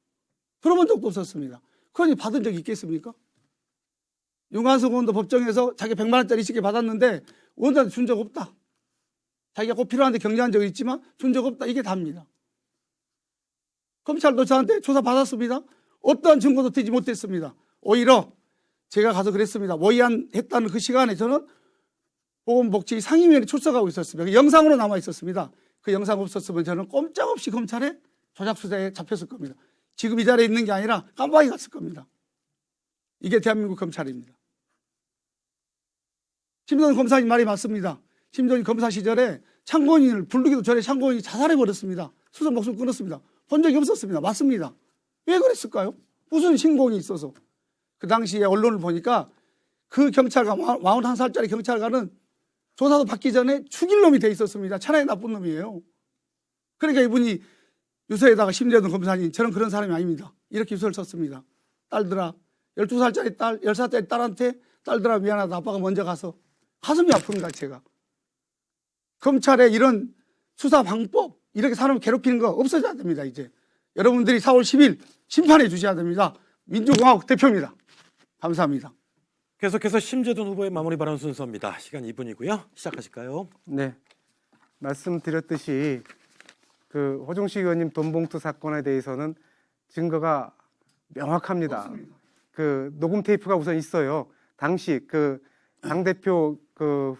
Speaker 2: 들어본 적도 없었습니다. 그러니 받은 적이 있겠습니까? 윤관석 의원도 법정에서 자기 100만 원짜리 20개 받았는데 의원한테 준 적 없다. 자기가 꼭 필요한데 경제한 적은 있지만 준 적 없다. 이게 답니다. 검찰도 저한테 조사 받았습니다. 어떠한 증거도 되지 못했습니다. 오히려 제가 가서 그랬습니다. 모의했다는 그 시간에 저는 보건복지 상임위원회 출석하고 있었습니다. 그 영상으로 남아 있었습니다. 그 영상 없었으면 저는 꼼짝없이 검찰에 조작 수사에 잡혔을 겁니다. 지금 이 자리에 있는 게 아니라 깜빡이 갔을 겁니다. 이게 대한민국 검찰입니다. 심정희 검사님 말이 맞습니다. 심정희 검사 시절에 참고인을 부르기도 전에 참고인이 자살해버렸습니다. 스스로 목숨 끊었습니다. 본 적이 없었습니다. 맞습니다. 왜 그랬을까요? 무슨 신공이 있어서. 그 당시에 언론을 보니까 그 경찰관, 41살짜리 경찰관은 조사도 받기 전에 죽일 놈이 돼 있었습니다. 차라리 나쁜 놈이에요. 그러니까 이분이 유서에다가 심재동 검사님, 저는 그런 사람이 아닙니다. 이렇게 유서를 썼습니다. 딸들아, 12살짜리 딸, 10살짜리 딸한테 딸들아 미안하다. 아빠가 먼저 가서. 가슴이 아픕니다, 제가. 검찰의 이런 수사 방법, 이렇게 사람 괴롭히는 거 없어져야 됩니다, 이제. 여러분들이 4월 10일 심판해 주셔야 됩니다. 민주공화국 대표입니다. 감사합니다.
Speaker 1: 계속해서 심재돈 후보의 마무리 발언 순서입니다. 시간 2분이고요. 시작하실까요?
Speaker 3: 네, 말씀드렸듯이 그 호중식 의원님 돈봉투 사건에 대해서는 증거가 명확합니다.
Speaker 2: 없습니다.
Speaker 3: 그 녹음 테이프가 우선 있어요. 당시 그 당대표 그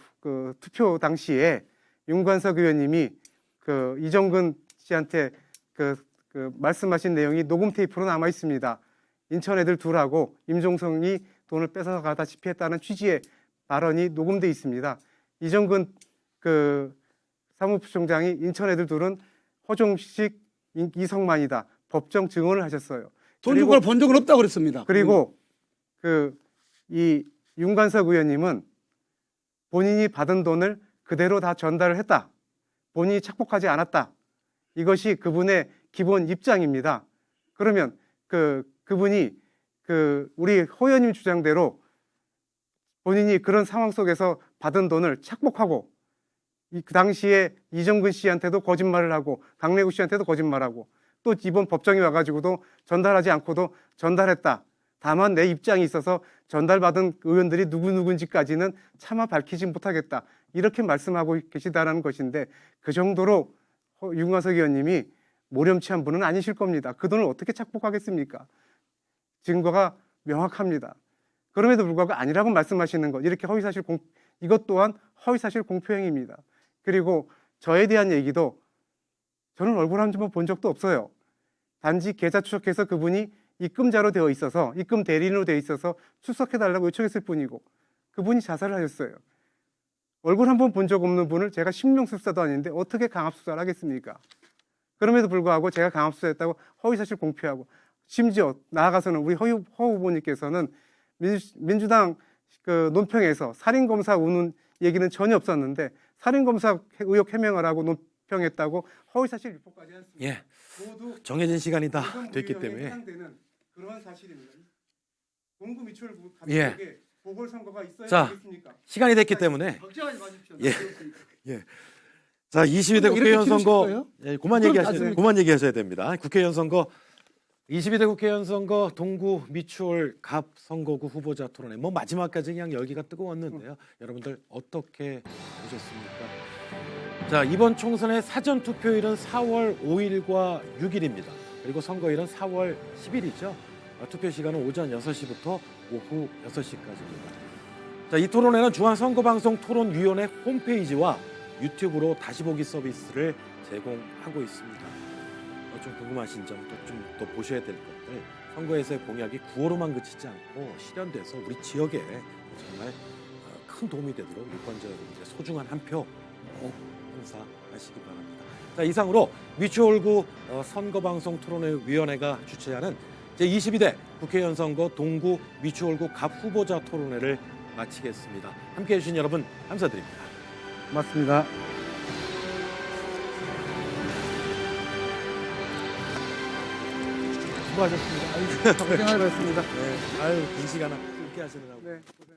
Speaker 3: 투표 당시에 윤관석 의원님이 그 이정근 씨한테 그 말씀하신 내용이 녹음 테이프로 남아 있습니다. 인천 애들 둘하고 임종성이 돈을 뺏어 가다시피 했다는 취지의 발언이 녹음돼 있습니다. 이정근 그 사무부총장이 인천 애들 둘은 호종식 이성만이다. 법정 증언을 하셨어요.
Speaker 2: 돈 준 걸 본 적은 없다고 그랬습니다.
Speaker 3: 그리고 그 이 윤관석 의원님은 본인이 받은 돈을 그대로 다 전달을 했다. 본인이 착복하지 않았다. 이것이 그분의 기본 입장입니다. 그러면 그분이 우리 호 의원님 주장대로 본인이 그런 상황 속에서 받은 돈을 착복하고 그 당시에 이정근 씨한테도 거짓말을 하고 강래구 씨한테도 거짓말하고 또 이번 법정에 와가지고도 전달하지 않고도 전달했다. 다만 내 입장이 있어서 전달받은 의원들이 누구누구인지까지는 차마 밝히지 못하겠다. 이렇게 말씀하고 계시다라는 것인데 그 정도로 윤관석 의원님이 모렴치한 분은 아니실 겁니다. 그 돈을 어떻게 착복하겠습니까? 증거가 명확합니다. 그럼에도 불구하고 아니라고 말씀하시는 것, 이렇게 이것 또한 허위사실 공표행위입니다. 그리고 저에 대한 얘기도 저는 얼굴 한 번 본 적도 없어요. 단지 계좌 추적해서 그분이 입금자로 되어 있어서 입금 대리인으로 되어 있어서 출석해달라고 요청했을 뿐이고 그분이 자살을 하셨어요. 얼굴 한 번 본 적 없는 분을 제가 신명수사도 아닌데 어떻게 강압수사를 하겠습니까? 그럼에도 불구하고 제가 강압수사했다고 허위사실 공표하고 심지어 나아가서는 우리 허 후보님께서는 민주당 그 논평에서 살인검사 우는 얘기는 전혀 없었는데 살인검사 의혹 해명을 하고 논평했다고 허위사실 유포까지 했습니다.
Speaker 1: 예.
Speaker 3: 모두
Speaker 1: 정해진 시간이 다 됐기 때문에
Speaker 3: 해당되는 그러한 사실입니다. 공구 미추홀
Speaker 1: 예.
Speaker 3: 갑자기 보궐선거가 있어야
Speaker 1: 자,
Speaker 3: 되겠습니까?
Speaker 1: 시간이 됐기 때문에
Speaker 2: 걱정하지 마십시오.
Speaker 1: 예. 자, 22대
Speaker 2: 이렇게
Speaker 1: 국회의원
Speaker 2: 키우실
Speaker 1: 선거
Speaker 2: 거예요?
Speaker 1: 그만 얘기하셔야 됩니다. 국회의원 선거 22대 국회의원 선거 동구 미추홀 갑 선거구 후보자 토론회 뭐 마지막까지 그냥 열기가 뜨거웠는데요. 여러분들 어떻게 보셨습니까? 자, 이번 총선의 사전 투표일은 4월 5일과 6일입니다. 그리고 선거일은 4월 10일이죠. 투표 시간은 오전 6시부터 오후 6시까지입니다. 자, 이 토론회는 중앙선거방송 토론위원회 홈페이지와 유튜브로 다시 보기 서비스를 제공하고 있습니다. 좀 궁금하신 점, 좀 더 보셔야 될 것들, 선거에서의 공약이 구호로만 그치지 않고 실현돼서 우리 지역에 정말 큰 도움이 되도록 유권자 여러분들의 소중한 한 표 꼭 행사하시기 바랍니다. 자, 이상으로 미추홀구 선거방송 토론회위원회가 주최하는 제22대 국회의원 선거 동구 미추홀구 갑 후보자 토론회를 마치겠습니다. 함께해 주신 여러분 감사드립니다.
Speaker 3: 맞습니다.
Speaker 1: 수고하셨습니다.
Speaker 3: 고생하셨습니다.
Speaker 1: 네, 아유, 긴 시간 함께 하시느라고.
Speaker 3: 네, 고생.